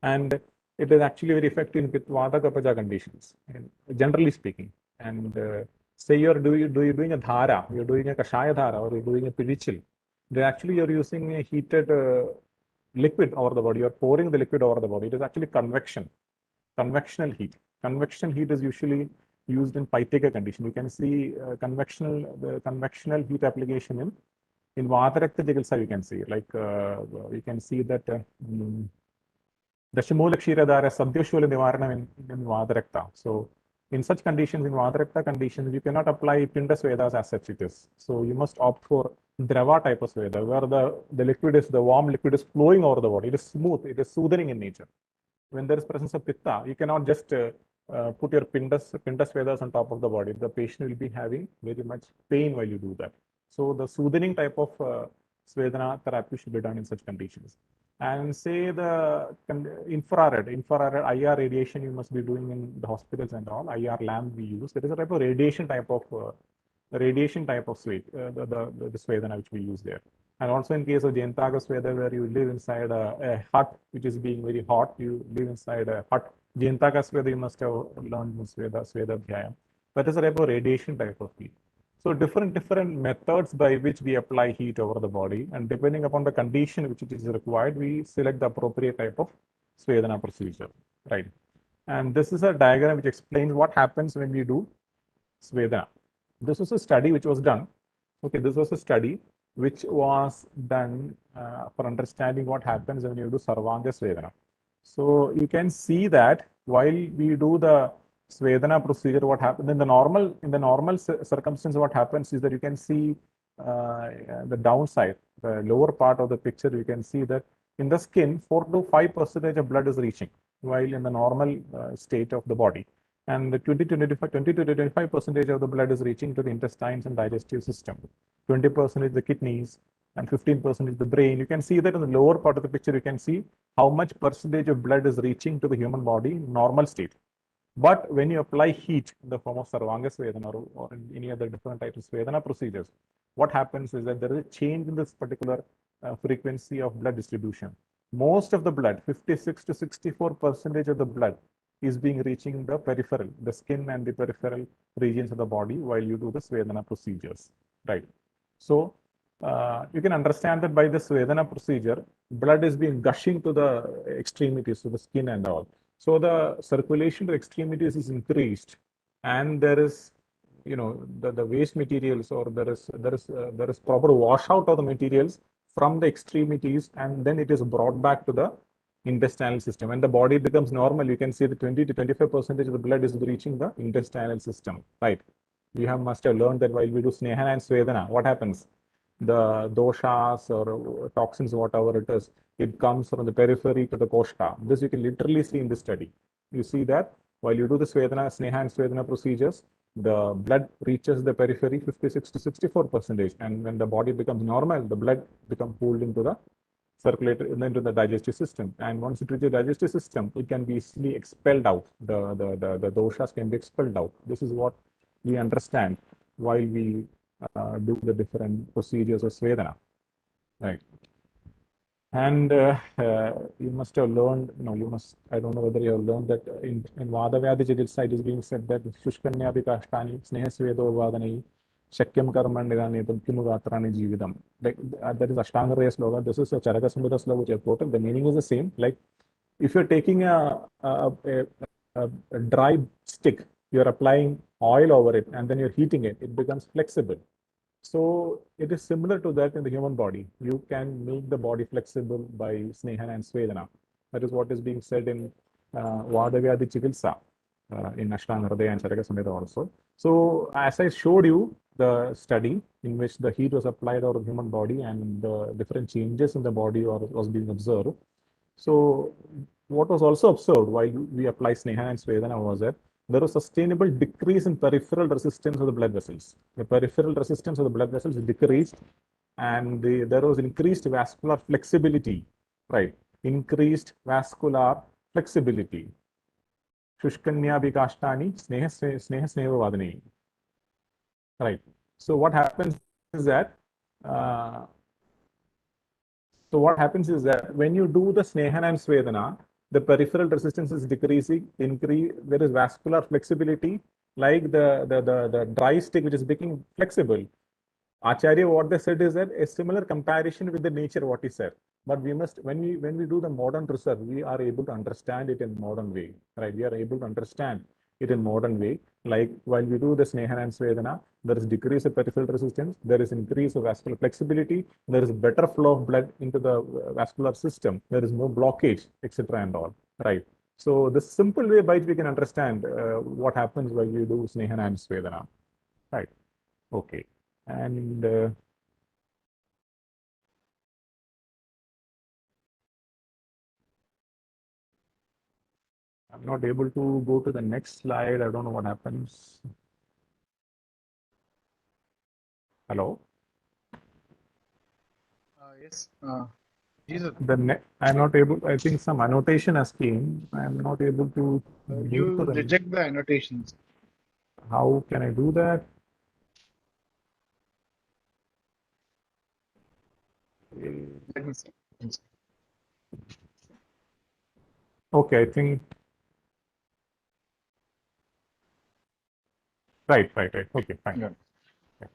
And it is actually very effective in Vata Kapaja conditions, generally speaking. And say you're doing a dhara, you're doing a Kashaya dhara, or you're doing a pirichil, then actually you're using a heated liquid over the body, you're pouring the liquid over the body. It is actually convection, convectional heat. Convection heat is usually used in Paitika condition. You can see the convectional heat application in Vatarakta Jigilsa, you can see, like you can see that Dashamula Kshirodhara Sadhyashula Nivarana in Vatarakta. So in such conditions, in Vatarakta conditions, you cannot apply Pinda Svedas as such it is. So you must opt for Drava type of Sveda, where the liquid is, the warm liquid is flowing over the body. It is smooth, it is soothing in nature. When there is presence of Pitta, you cannot just put your Pinda Svedas on top of the body. The patient will be having very much pain while you do that. So the soothing type of Svedana therapy should be done in such conditions. And say the infrared IR radiation you must be doing in the hospitals and all, IR lamp we use. There is a type of radiation type of Sved, the Svedana which we use there. And also in case of Jayantaka Sweda, where you live inside a hut which is being very hot, you live inside a hut. Jayantaka Sweda, you must have learned Sweda Dhyaya. That is a type of radiation type of heat. So different methods by which we apply heat over the body, and depending upon the condition which it is required, we select the appropriate type of Svedana procedure, right? And this is a diagram which explains what happens when we do Svedana. This was a study which was done. Okay, this was a study which was done for understanding what happens when you do Sarvanga Svedana. So you can see that while we do the Svedana procedure, what happens in the normal circumstance, what happens is that you can see the downside, the lower part of the picture, you can see that in the skin, 4 to 5% of blood is reaching, while in the normal state of the body. And the 20 to 25% of the blood is reaching to the intestines and digestive system. 20% is the kidneys, and 15% is the brain. You can see that in the lower part of the picture, you can see how much percentage of blood is reaching to the human body in normal state. But when you apply heat in the form of Sarvanga Svedana or in any other different types of Svedana procedures, what happens is that there is a change in this particular frequency of blood distribution. Most of the blood, 56 to 64% of the blood is being reaching the peripheral, the skin and the peripheral regions of the body while you do the Svedana procedures, right? So you can understand that by the Svedana procedure, blood is being gushing to the extremities, to the skin and all. So the circulation to extremities is increased, and there is, you know, the waste materials, or there is proper washout of the materials from the extremities, and then it is brought back to the intestinal system. When the body becomes normal, you can see the 20 to 25% of the blood is reaching the intestinal system, right? You must have learned that while we do Snehana and Svedana, what happens? The doshas or toxins, whatever it is, it comes from the periphery to the koshka. This you can literally see in this study. You see that while you do the Svedana, Sneha and Svedana procedures, the blood reaches the periphery 56 to 64%. And when the body becomes normal, the blood becomes pulled into the circulated into the digestive system. And once it reaches the digestive system, it can be easily expelled out. The doshas can be expelled out. This is what we understand while we do the different procedures of Svedana, right? And you must have learned, I don't know whether you have learned that in Vadavyadi Chikitsa it is being said that Shushkanyapi Kashtani Sneha Svedo Vadanai Shakyam Karmanidanitam Kimugatrani Jividam. Like that is Ashtanga Raya sloga. This is a Charaka Samhita sloga which I quoted. The meaning is the same. Like if you're taking a dry stick, you're applying oil over it and then you're heating it, it becomes flexible. So it is similar to that in the human body. You can make the body flexible by Snehana and Svedana. That is what is being said in Vadavyadi Chikitsa in Ashtanga Hridaya and Charaka Samhita also. So as I showed you the study in which the heat was applied over the human body and the different changes in the body was being observed. So what was also observed while we apply Sneha and Svedana was that there was sustainable decrease in peripheral resistance of the blood vessels. The peripheral resistance of the blood vessels decreased and there was increased vascular flexibility, right? Increased vascular flexibility. Shushkanyabhikashtani sneha right? So what happens is that when you do the Snehana and Svedana, the peripheral resistance is decreasing, there is vascular flexibility, like the dry stick which is becoming flexible. Acharya, what they said is that a similar comparison with the nature, what he said. But we must, when we do the modern research, we are able to understand it in modern way, right? We are able to understand it in modern way. Like while we do the Snehana and Svedana, there is decrease of peripheral resistance, there is increase of vascular flexibility, there is better flow of blood into the vascular system, there is no blockage, etc. and all, right? So the simple way by which we can understand what happens while we do Snehana and Svedana, right? Okay. And I'm not able to go to the next slide. I don't know what happens. Hello? Yes. Jesus. I'm not able, I think some annotation has came. I'm not able to move to You reject the annotations. How can I do that? Let me see. Okay, I think. Right. Okay, fine. Yeah. Okay.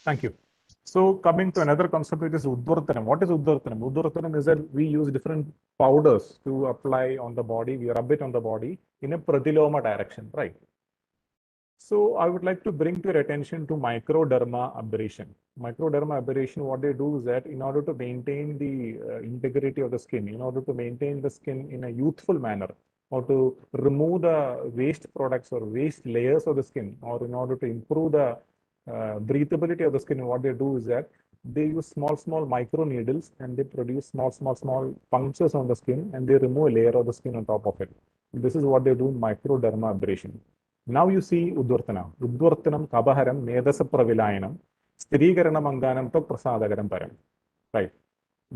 Thank you. So coming to another concept, which is Udvartanam. What is Udvartanam? Udvartanam is that we use different powders to apply on the body. We rub it on the body in a pratiloma direction, right? So I would like to bring to your attention to microderma aberration. Microderma aberration, what they do is that in order to maintain the integrity of the skin, in order to maintain the skin in a youthful manner, or to remove the waste products or waste layers of the skin, or in order to improve the breathability of the skin, what they do is that they use small micro needles and they produce small punctures on the skin and they remove a layer of the skin on top of it. This is what they do in microderma aberration. Now you see Udvartana. Udvartanam Kabaharam Medasa Pravilayanam Sthirikaranam Anganam to Prasadagaram Param. Right.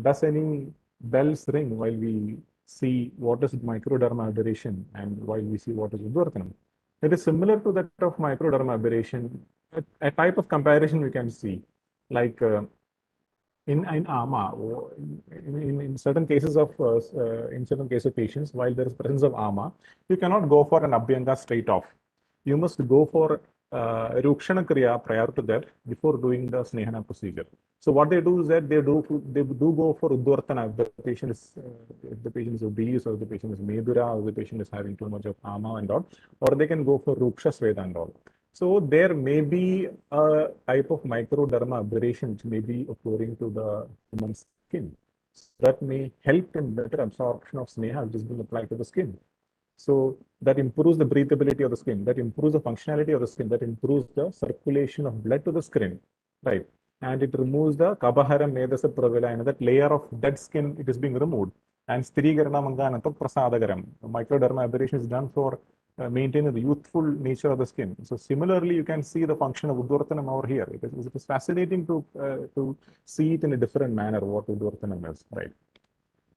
Does any bells ring while we see what is microderma aberration and while we see what is Udvartanam? It is similar to that of microderma aberration. A type of comparison we can see, like in Arma, in certain cases of patients, while there is presence of Arma, you cannot go for an Abhyanga straight off. You must go for Rukshana Kriya prior to that before doing the Snehana procedure. So what they do is that they do go for Udvartana if the patient is obese or the patient is Medura or the patient is having too much of Ama and all, or they can go for Ruksha Sveda and all. So there may be a type of microderma aberration which may be occurring to the human skin. That may help in better absorption of Sneha which is being applied to the skin. So that improves the breathability of the skin, that improves the functionality of the skin, that improves the circulation of blood to the skin, right? And it removes the Kabahara Medasa Pravilayana, that layer of dead skin, it is being removed. And Sthirigarana Manganata Prasadagaram. Microderma aberration is done for maintaining the youthful nature of the skin. So similarly, you can see the function of Udvartanam over here. It is fascinating to see it in a different manner, what Udvartanam is, right?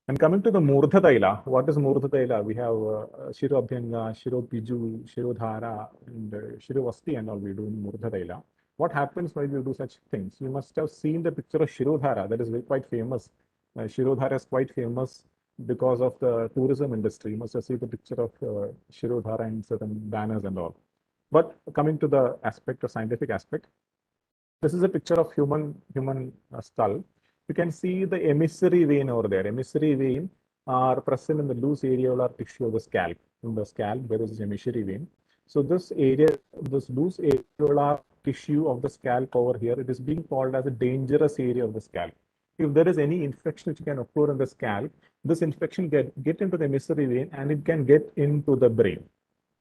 And coming to the Murdha Taila, what is Murdha Taila? We have Shiro Abhyanga, Shiro Piju, Shirodhara, and Shirovasti and all we do in Murdha Taila. What happens when you do such things? You must have seen the picture of Shirodhara, that is quite famous. Shirodhara is quite famous because of the tourism industry. You must have seen the picture of Shirodhara in certain banners and all. But coming to the aspect or scientific aspect, this is a picture of human skull. You can see the emissary vein over there. Emissary vein are present in the loose areolar tissue of the scalp. In the scalp, there is emissary vein. So this area, this loose areolar tissue of the scalp over here, it is being called as a dangerous area of the scalp. If there is any infection which can occur in the scalp, this infection get into the emissary vein and it can get into the brain,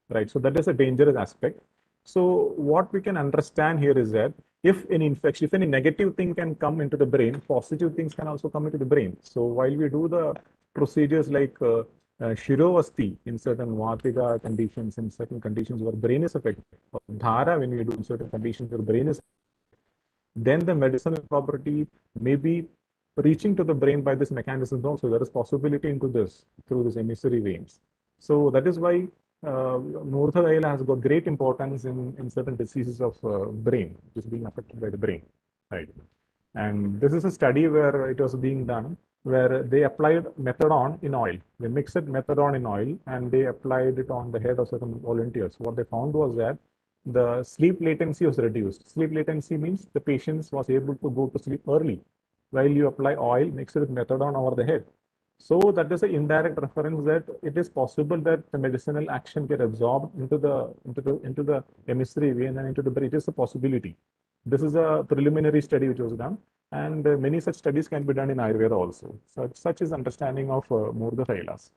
right? So that is a dangerous aspect. So what we can understand here is that if any infection, if any negative thing can come into the brain, positive things can also come into the brain. So while we do the procedures like Shirodhara in certain Vatika conditions, in certain conditions where brain is affected, or Dhara when we do in certain conditions where brain is, then the medicinal property may be reaching to the brain by this mechanism also. There is possibility into this through these emissary veins. So that is why Murtha has got great importance in certain diseases of brain, which is being affected by the brain, right? And this is a study where it was being done, where they applied methadone in oil. They mixed methadone in oil and they applied it on the head of certain volunteers. What they found was that the sleep latency was reduced. Sleep latency means the patient was able to go to sleep early while you apply oil mixed with methadone over the head. So that is an indirect reference that it is possible that the medicinal action get absorbed into the emissary vein and into the brain. It is a possibility. This is a preliminary study which was done, and many such studies can be done in Ayurveda also. So such is understanding of Murda Thailas.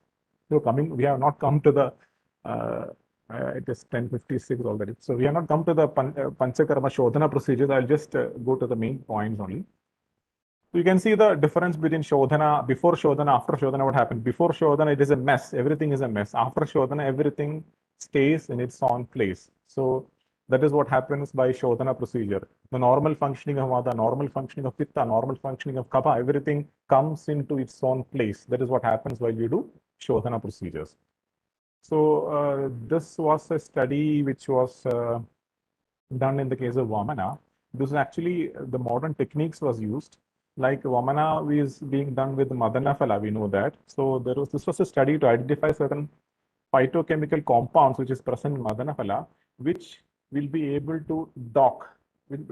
So we have not come to the it is 10:56 already. So we have not come to the Panchakarma Shodhana procedures. I'll just go to the main points only. You can see the difference between Shodhana, before Shodhana, after Shodhana, what happened. Before Shodhana, it is a mess. Everything is a mess. After Shodhana, everything stays in its own place. So that is what happens by Shodhana procedure. The normal functioning of Vata, normal functioning of Pitta, normal functioning of Kapha, everything comes into its own place. That is what happens while you do Shodhana procedures. So this was a study which was done in the case of Vamana. This is actually the modern techniques was used. Like Vamana is being done with Madana Phala, we know that. So this was a study to identify certain phytochemical compounds which is present in Madana Phala, which will be able to dock.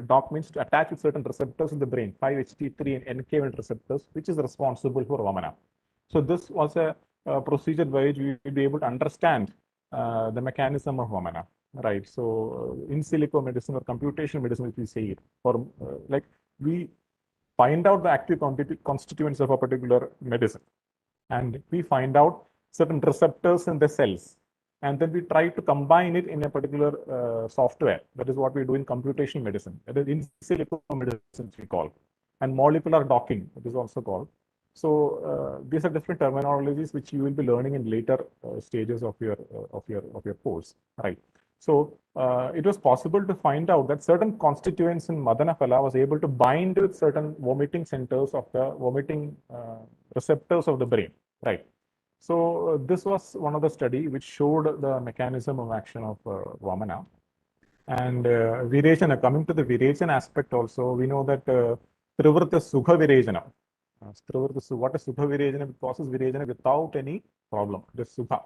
Dock means to attach with certain receptors in the brain, 5-HT3 and NK1 receptors, which is responsible for Vamana. So this was a procedure by which we will be able to understand the mechanism of Vamana, right? So in silico medicine or computational medicine, if we say it, or like we find out the active constituents of a particular medicine, and we find out certain receptors in the cells, and then we try to combine it in a particular software. That is what we do in computational medicine. That is in silico medicine, we call, and molecular docking, it is also called. So these are different terminologies which you will be learning in later stages of your course, right? So it was possible to find out that certain constituents in Madana Phala was able to bind with certain vomiting centers of the vomiting receptors of the brain, right? So this was one of the study which showed the mechanism of action of Vamana. And Virechana, coming to the Virechana aspect also, we know that Trivrta Sukha Virechana. What is Sukha Virechana? It causes Virechana without any problem. It is Sukha.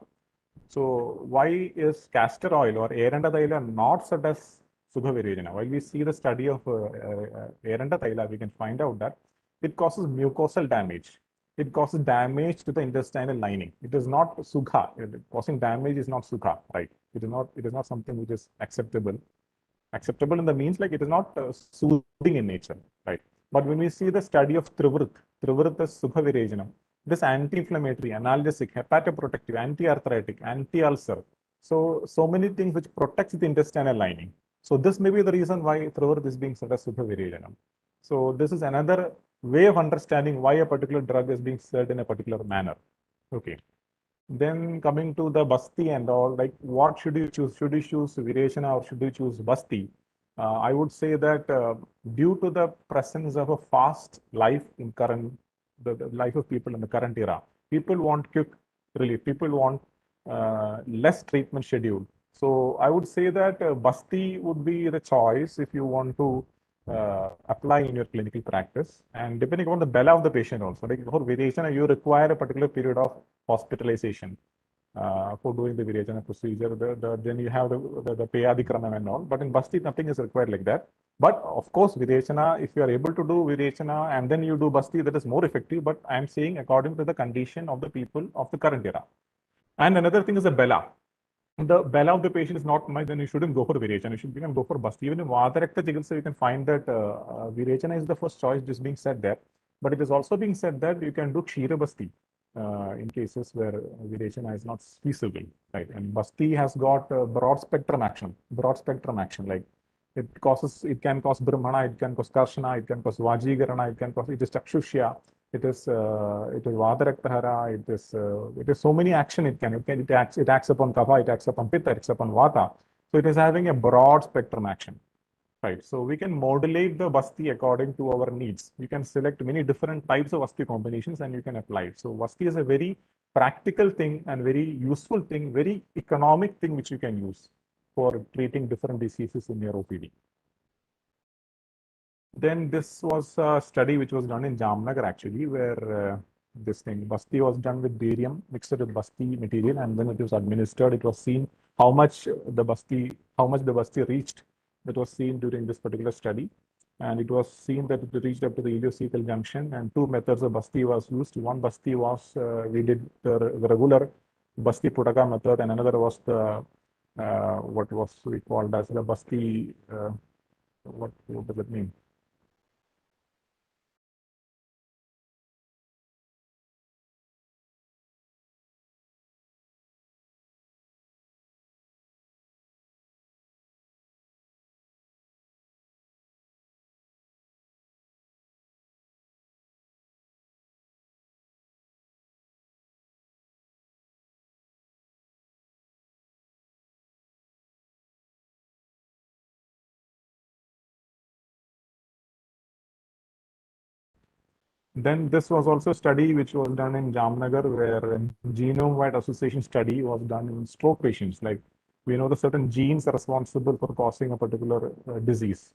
So why is castor oil or Eranda Thaila not such as Sukha Virechana? While we see the study of Eranda Thaila, we can find out that it causes mucosal damage. It causes damage to the intestinal lining. It is not Sukha. Causing damage is not Sukha, right? It is not something which is acceptable. Acceptable in the means like it is not soothing in nature, right? But when we see the study of Trivrit is Sukha Virechana. It is anti-inflammatory, analgesic, hepatoprotective, anti-arthritic, anti-ulcer. So many things which protects the intestinal lining. So this may be the reason why Trivrit is being said as Sukha Virechana. So this is another way of understanding why a particular drug is being served in a particular manner. Okay. Then coming to the Basti and all, like what should you choose? Should you choose Virechana or should you choose Basti? I would say that due to the presence of a fast life in the life of people in the current era, people want quick relief. People want less treatment schedule. So I would say that Basti would be the choice if you want to apply in your clinical practice, and depending on the bella of the patient also. Like for Virechana, you require a particular period of hospitalization. for doing the Virechana procedure. Then you have the Payadikranam and all. But in Basti, nothing is required like that. But of course, Virechana, if you are able to do Virechana and then you do Basti, that is more effective. But I am saying according to the condition of the people of the current era. And another thing is the Bela. The Bela of the patient is not much, then you shouldn't go for Virechana. You can go for Basti. Even in Vatarakta Chikitsa, you can find that Virechana is the first choice, just being said there. But it is also being said that you can do Kshira Basti in cases where Virechana is not feasible, right? And Basti has got broad spectrum action, like it can cause Brahmana, it can cause Karshana, it can cause Vajigarana, it is Chakshushya, it is Vadarakthara, it is so many action it acts upon Kapha, it acts upon Pitta, it acts upon Vata. So it is having a broad spectrum action. Right, so we can modulate the Basti according to our needs. You can select many different types of Basti combinations and you can apply it. So Basti is a very practical thing and very useful thing, very economic thing which you can use for treating different diseases in your OPD. Then this was a study which was done in Jamnagar actually, where this thing Basti was done with barium mixed with Basti material, and then it was administered. It was seen how much the Basti reached. That was seen during this particular study, and it was seen that it reached up to the ileocecal junction. And two methods of Basti was used. One Basti was we did the regular Basti Putaka method, and another was the what was we called as the Basti. What does it mean? Then this was also a study which was done in Jamnagar, where a genome-wide association study was done in stroke patients. Like we know the certain genes are responsible for causing a particular disease.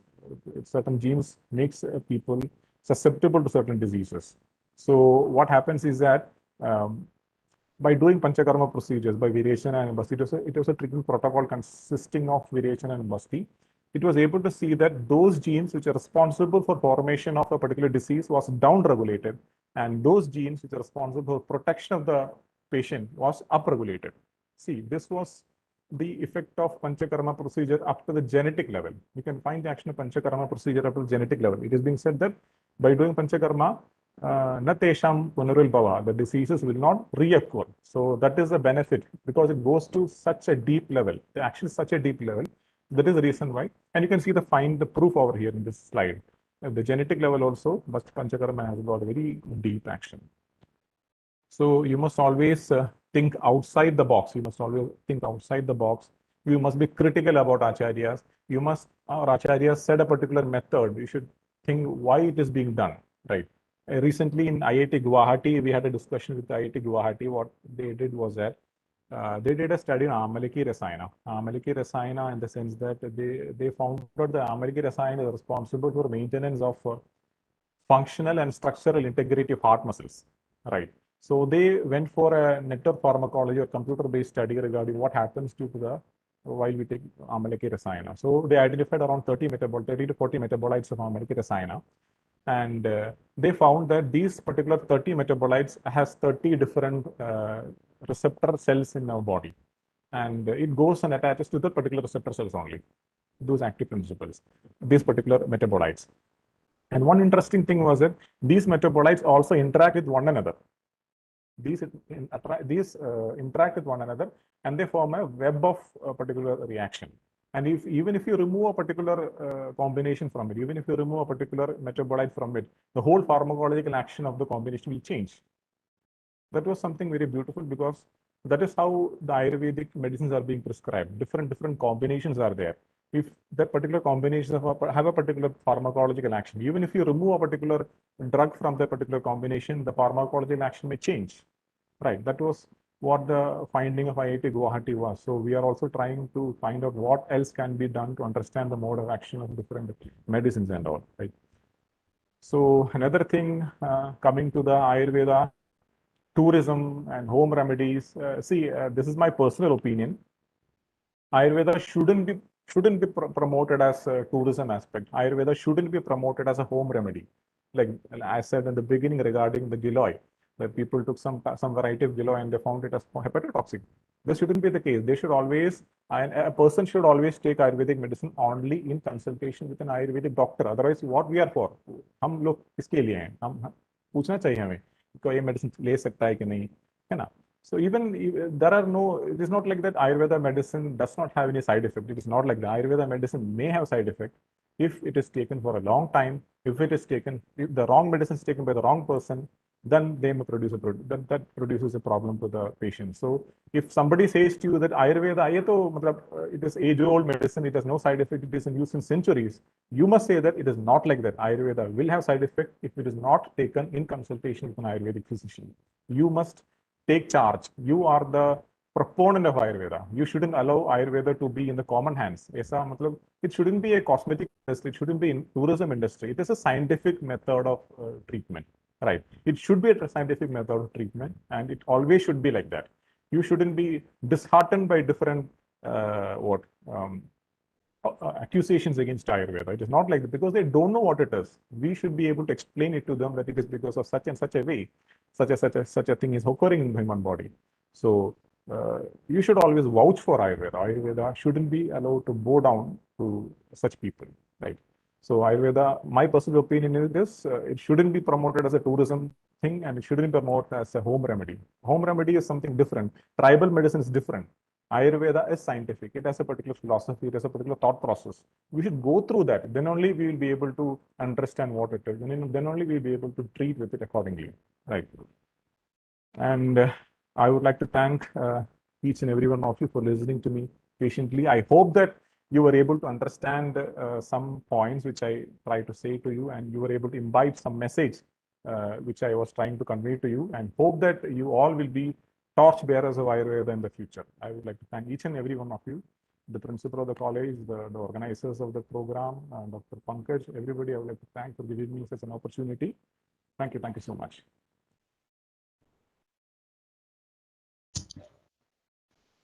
Certain genes makes people susceptible to certain diseases. So what happens is that by doing Panchakarma procedures, by Virechana and Basti, it was a treatment protocol consisting of Virechana and Basti. It was able to see that those genes which are responsible for formation of a particular disease was down-regulated, and those genes which are responsible for protection of the patient was up-regulated. See, this was the effect of Panchakarma procedure up to the genetic level. You can find the action of Panchakarma procedure up to the genetic level. It is being said that by doing Panchakarma, Natesham Punarulbhava, the diseases will not reoccur. So that is a benefit because it goes to such a deep level. The action is such a deep level. That is the reason why. And you can see the proof over here in this slide. At the genetic level also, but Panchakarma has got a very deep action. So you must always think outside the box. You must always think outside the box. You must be critical about acharyas. Our acharyas said a particular method. You should think why it is being done, right? Recently in IIT Guwahati, we had a discussion with IIT Guwahati. What they did was that they did a study on Amaliki Rasayana. Amaliki Rasayana in the sense that they found out that Amaliki Rasayana is responsible for maintenance of functional and structural integrity of heart muscles, right? So they went for a network pharmacology or computer-based study regarding what happens to the while we take Amaliki Rasayana. So they identified around 30 to 40 metabolites of Amaliki Rasayana. And they found that these particular 30 metabolites has 30 different receptor cells in our body. And it goes and attaches to the particular receptor cells only, those active principles, these particular metabolites. And one interesting thing was that these metabolites also interact with one another. These interact with one another and they form a web of a particular reaction. And even if you remove a particular combination from it, even if you remove a particular metabolite from it, the whole pharmacological action of the combination will change. That was something very beautiful because that is how the Ayurvedic medicines are being prescribed. Different combinations are there. If that particular combinations have a particular pharmacological action, even if you remove a particular drug from that particular combination, the pharmacological action may change. Right. That was what the finding of IIT Guwahati was. So we are also trying to find out what else can be done to understand the mode of action of different medicines and all. Right. So another thing coming to the Ayurveda, tourism and home remedies. See, this is my personal opinion. Ayurveda shouldn't be promoted as a tourism aspect. Ayurveda shouldn't be promoted as a home remedy. Like I said in the beginning regarding the giloy, that people took some variety of giloy and they found it as hepatotoxic. This shouldn't be the case. They should always, a person should always take Ayurvedic medicine only in consultation with an Ayurvedic doctor. Otherwise, what we are for? हम लोग किसके लिए हैं? हम पूछना चाहिए हमें कोई मेडिसिन ले सकता है कि नहीं, है ना? So even there are no, it is not like that Ayurveda medicine does not have any side effect. It is not like that. Ayurveda medicine may have side effect if it is taken for a long time. If the wrong medicine is taken by the wrong person, then they may produce that produces a problem to the patient. So if somebody says to you that Ayurveda, it is age-old medicine, it has no side effect, it is in use in centuries, you must say that it is not like that. Ayurveda will have side effect if it is not taken in consultation with an Ayurvedic physician. You must take charge. You are the proponent of Ayurveda. You shouldn't allow Ayurveda to be in the common hands. It shouldn't be a cosmetic industry. It shouldn't be in tourism industry. It is a scientific method of treatment, right? It should be a scientific method of treatment, and it always should be like that. You shouldn't be disheartened by different accusations against Ayurveda. It is not like that because they don't know what it is. We should be able to explain it to them that it is because of such and such a way, such a thing is occurring in the human body. So you should always vouch for Ayurveda. Ayurveda shouldn't be allowed to bow down to such people, right? So Ayurveda, my personal opinion is this: it shouldn't be promoted as a tourism thing, and it shouldn't be promoted as a home remedy. Home remedy is something different. Tribal medicine is different. Ayurveda is scientific. It has a particular philosophy. It has a particular thought process. We should go through that. Then only we will be able to understand what it is. And then only we will be able to treat with it accordingly. Right. And I would like to thank each and every one of you for listening to me patiently. I hope that you were able to understand some points which I tried to say to you, and you were able to imbibe some message which I was trying to convey to you, and hope that you all will be torch bearers of Ayurveda in the future. I would like to thank each and every one of you, the principal of the college, the organizers of the program, Dr. Pankaj, everybody I would like to thank for giving me such an opportunity. Thank you so much.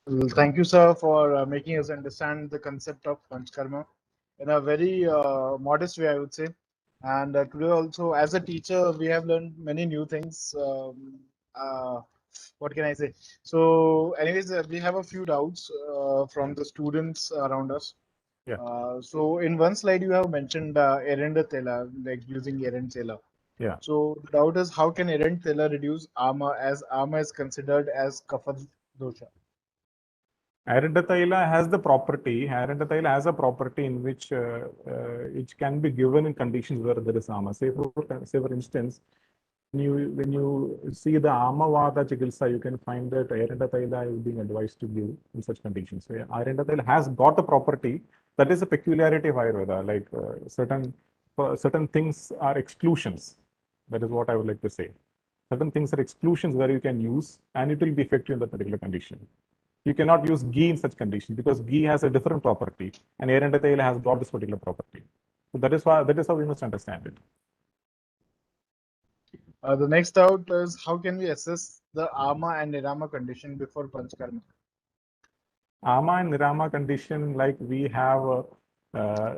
Well, thank you, sir, for making us understand the concept of Panchakarma in a very modest way, I would say. And today also, as a teacher, we have learned many new things. What can I say? So, anyways, we have a few doubts from the students around us. Yeah. So, in one slide, you have mentioned Erenda Tela, like using Erend Tela. Yeah. So, the doubt is how can Erend Tela reduce Arma, as Arma is considered as Kapha dosha? Ayurveda Taila has the property. Ayurveda Taila has a property in which it can be given in conditions where there is Ama. Say for instance, when you see the Amavada Chikitsa, you can find that Ayurveda Taila is being advised to give in such conditions. So Ayurveda Taila has got a property that is a peculiarity of Ayurveda. Like certain things are exclusions. That is what I would like to say. Certain things are exclusions where you can use, and it will be effective in that particular condition. You cannot use ghee in such condition because ghee has a different property, and Erenda Taila has got this particular property. So that is how we must understand it. The next doubt is how can we assess the Ama and Nirama condition before Panchakarma? Ama and Nirama condition, like we have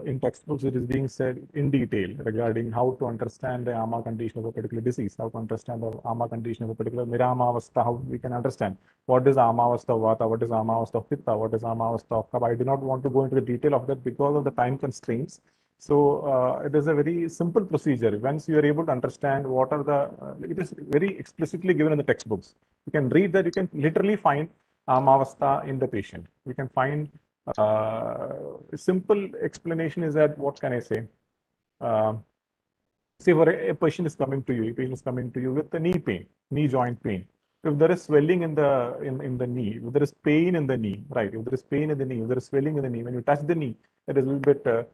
in textbooks, it is being said in detail regarding how to understand the Ama condition of a particular disease, how to understand the Ama condition of a particular Nirama Avastha, how we can understand what is Ama Avastha of Vata, what is Ama Avastha of Pitta, what is Ama Avastha of Kapha. I do not want to go into the detail of that because of the time constraints. So it is a very simple procedure. Once you are able to understand what are the, it is very explicitly given in the textbooks. You can read that, you can literally find Amavastha in the patient. We can find a simple explanation is that, what can I say? Say for a patient is coming to you, with the knee pain, knee joint pain. If there is swelling in the knee, if there is pain in the knee, right? If there is pain in the knee, if there is swelling in the knee, when you touch the knee, it is a little bit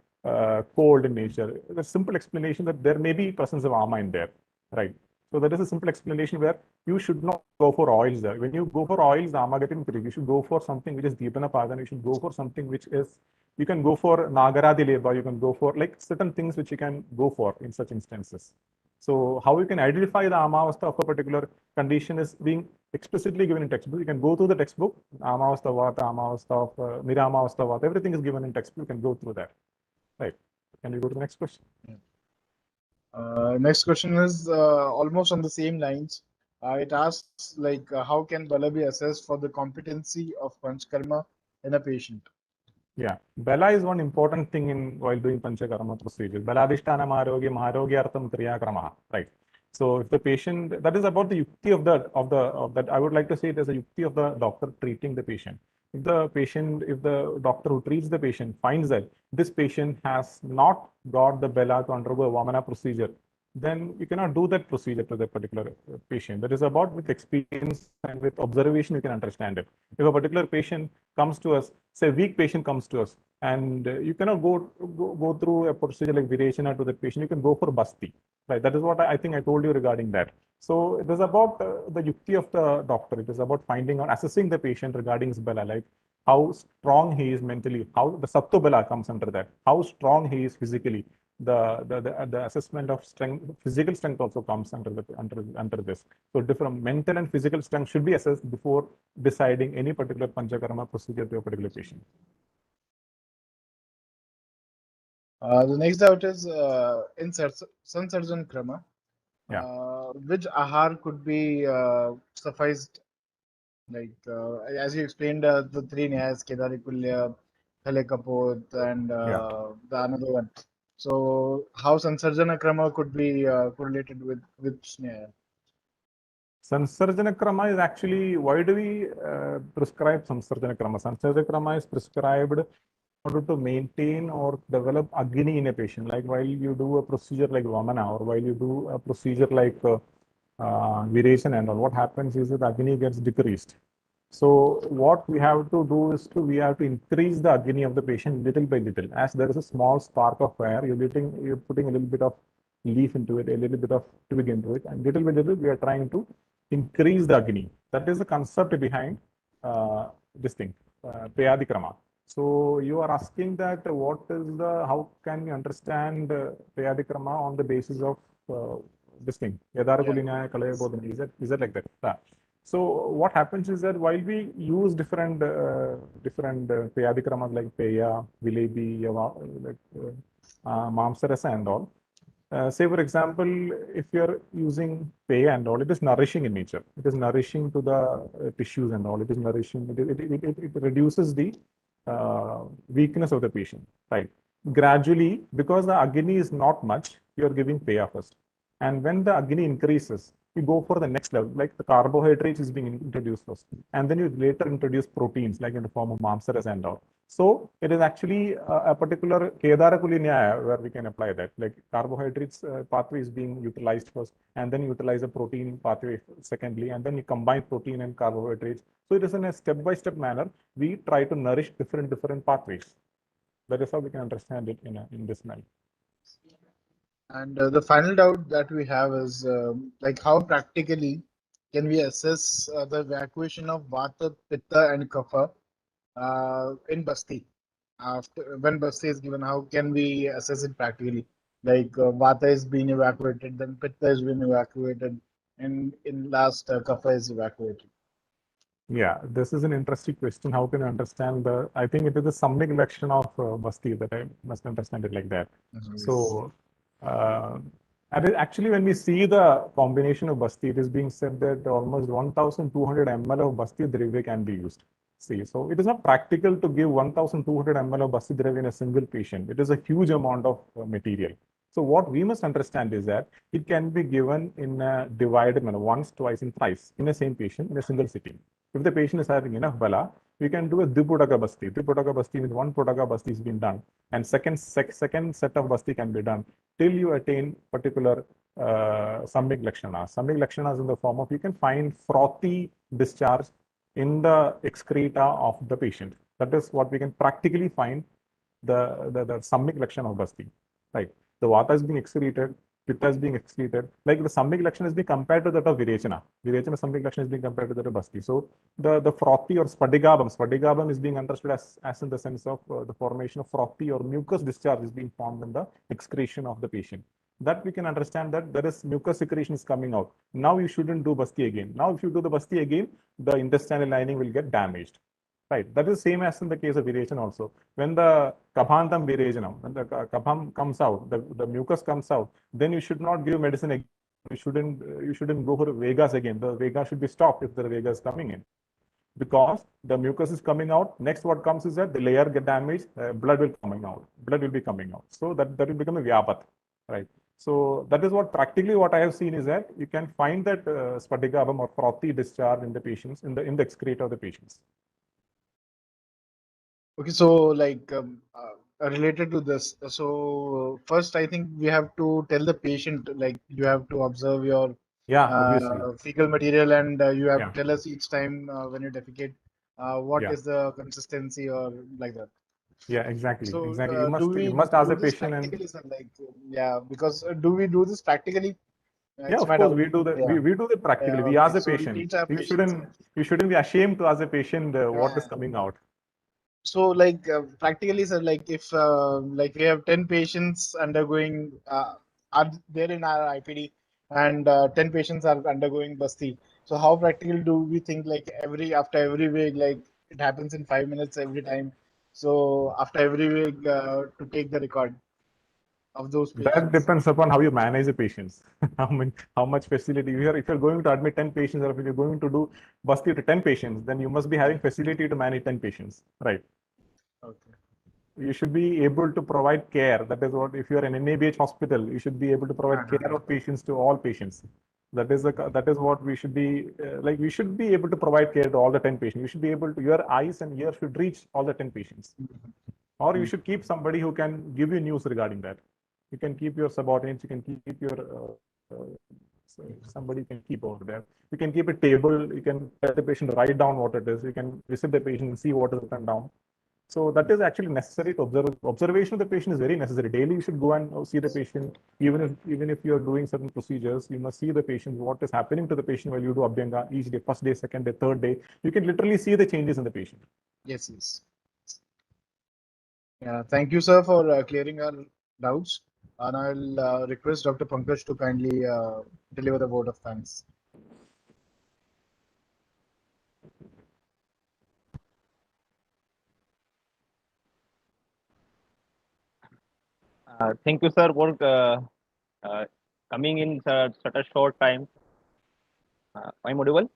cold in nature. The simple explanation that there may be presence of Ama in there, right? So that is a simple explanation where you should not go for oils there. When you go for oils, the Ama getting pretty, you should go for something which is Deepana Padana. You should go for something which is, you can go for Nagaradi Leba, you can go for like certain things which you can go for in such instances. So how you can identify the Amavastha of a particular condition is being explicitly given in textbook. You can go through the textbook, Amavastha Vata, Amavastha of Niramavastha Vata, everything is given in textbook. You can go through that. Right. Can we go to the next question? Next question is almost on the same lines. It asks like how can Bala be assessed for the competency of Panchakarma in a patient? Yeah, Bala is one important thing in while doing Panchakarma procedure. Baladhishtanam arogyam arogyartham kriyakrama. Right. So if the patient, that is about the yukti of that, I would like to say it as a yukti of the doctor treating the patient. If the doctor who treats the patient finds that this patient has not got the Bala to undergo a Vamana procedure, then you cannot do that procedure to the particular patient. That is about with experience and with observation, you can understand it. If a particular patient comes to us, say weak patient comes to us, and you cannot go through a procedure like Virechana to the patient, you can go for Basti. Right? That is what I think I told you regarding that. So it is about the yukti of the doctor. It is about finding out, assessing the patient regarding his Bala, like how strong he is mentally, how the Sattva Bala comes under that, how strong he is physically. The assessment of strength, physical strength also comes under this. So different mental and physical strength should be assessed before deciding any particular Panchakarma procedure to a particular patient. The next doubt is in Sansarjan Krama, which ahar could be sufficed? Like as you explained, the three nyayas, Kedarikulya, Thale Kapot, and the another one. So how Sansarjana Krama could be correlated with which nyaya? Sansarjana Krama is actually, why do we prescribe Sansarjana Krama? Sansarjana Krama is prescribed in order to maintain or develop Agni in a patient. Like while you do a procedure like Vamana, or while you do a procedure like Virechana and all, what happens is that Agni gets decreased. So what we have to do is we have to increase the Agni of the patient little by little. As there is a small spark of fire, you're putting a little bit of leaf into it, a little bit of twig into it, and little by little we are trying to increase the Agni. That is the concept behind this thing, Payadikrama. So you are asking that how can you understand Payadikrama on the basis of this thing, Yadarakulinaya Kalayabodhana, is that like that? So what happens is that while we use different Payadikramas like Peya, Vilebi, Mamsarasa and all, say for example, if you're using Peya and all, it is nourishing in nature. It is nourishing to the tissues and all. It is nourishing. It reduces the weakness of the patient, right? Gradually, because the Agni is not much, you're giving Peya first. And when the Agni increases, you go for the next level, like the carbohydrates is being introduced first. And then you later introduce proteins, like in the form of Mamsaras and all. So it is actually a particular Kedarakuli Nyaya where we can apply that. Like carbohydrates pathway is being utilized first, and then utilize a protein pathway secondly, and then you combine protein and carbohydrates. So it is in a step-by-step manner. We try to nourish different pathways. That is how we can understand it in this manner. And the final doubt that we have is like how practically can we assess the evacuation of Vata, Pitta, and Kapha in Basti? After when Basti is given, how can we assess it practically? Like Vata is being evacuated, then Pitta is being evacuated, and in last Kapha is evacuated. Yeah, this is an interesting question. How can you understand I think it is a Samvik Lakshana of Basti that I must understand it like that. So, actually, when we see the combination of Basti, it is being said that almost 1,200 ml of Basti Dravya can be used. See, so it is not practical to give 1,200 ml of Basti Dravya in a single patient. It is a huge amount of material. So what we must understand is that it can be given in a divided manner, once, twice, and thrice in the same patient in a single sitting. If the patient is having enough Bala, we can do a Dviputaka Basti. Dviputaka Basti with one Putaka Basti is being done, and second set of Basti can be done till you attain particular Samvik Lakshana. Samvik Lakshana is in the form of, you can find frothy discharge in the excreta of the patient. That is what we can practically find the Samvik Lakshana of Basti, right? The Vata is being excreted, Pitta is being excreted. Like the Samvik Lakshana is being compared to that of Virechana. Virechana Samvik Lakshana is being compared to that of Basti. So the frothy or Spadigabam is being understood as in the sense of the formation of frothy or mucus discharge is being formed in the excretion of the patient. that we can understand that there is mucus secretion is coming out. Now you shouldn't do basti again. Now if you do the basti again, the intestinal lining will get damaged. Right. That is same as in the case of viration also. When the kaphantam virajanam, when the kapham comes out, the mucus comes out, then you should not give medicine again. You shouldn't go for Vegas again. The Vega should be stopped if the Vega is coming in, because the mucus is coming out. Next, what comes is that the layer get damaged, blood will coming out. Blood will be coming out. So that will become a vyapat, right? So that is what practically what I have seen is that you can find that spatikabham or frothy discharge in the patients in the excreta of the patients. Okay, so like related to this, so first I think we have to tell the patient, like you have to observe your obviously fecal material, and you have Yeah. to tell us each time when you defecate what Yeah. is the consistency or like that. Yeah, exactly. So Exactly. do You we must ask do the this patient. And practically, sir? Like yeah, because do we do this practically? yeah, It's of my course, doubt. we do that. Yeah. We do that practically. We Okay. ask the So we patient. teach our You patients. shouldn't be ashamed to ask the patient what is Yeah. coming out. So like practically, sir, like if like we have 10 patients undergoing are there in our IPD, and 10 patients are undergoing basti. So how practical do we think, like after every week, like it happens in 5 minutes every time. So after every week to take the record of those That patients. depends upon how you manage the patients. How much facility you are. If you're going to admit 10 patients, or if you're going to do basti to 10 patients, then you must be having facility to manage 10 patients, right? Okay. You should be able to provide care. That is what, if you're an NABH hospital, you should be able to provide care of patients to all patients. That is what we should be like. We should be able to provide care to all the 10 patients. You should be able to, your eyes and ears should reach all the 10 patients. Or you should keep somebody who can give you news regarding that. You can keep your subordinates, you can keep your somebody can keep over there. You can keep a table, you can tell the patient to write down what it is, you can visit the patient and see what is written down. So that is actually necessary to observe. Observation of the patient is very necessary. Daily you should go and see the patient. Even if you are doing certain procedures, you must see the patient, what is happening to the patient while you do Abhyanga each day, first day, second day, third day. You can literally see the changes in the patient. Yes, yes. Yeah, thank you, sir, for clearing our doubts. And I'll request Dr. Pankaj to kindly deliver the vote of thanks. Thank you, sir, for uh, coming in such a short time. I'm audible?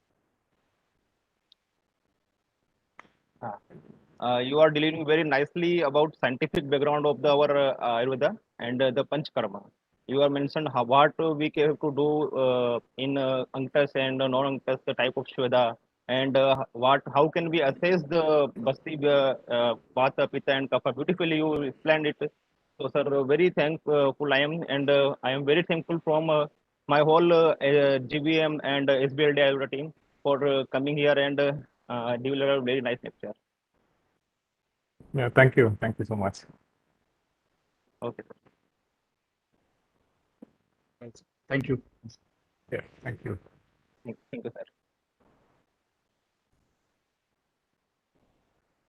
You are delivering very nicely about scientific background of our Ayurveda and the Panchakarma. You are mentioned what we have to do in Unctus and non-Unctus, the type of Shveda, and how can we assess the Basti, Vata, Pitta and Kapha. Beautifully you explained it. So, sir, very thankful I am, and I am very thankful from my whole GBM and SBLD Ayurveda team for coming here and deliver a very nice lecture. Yeah, thank you. Thank you so much. Okay. Thank you. Yeah, thank you. Thank you, sir.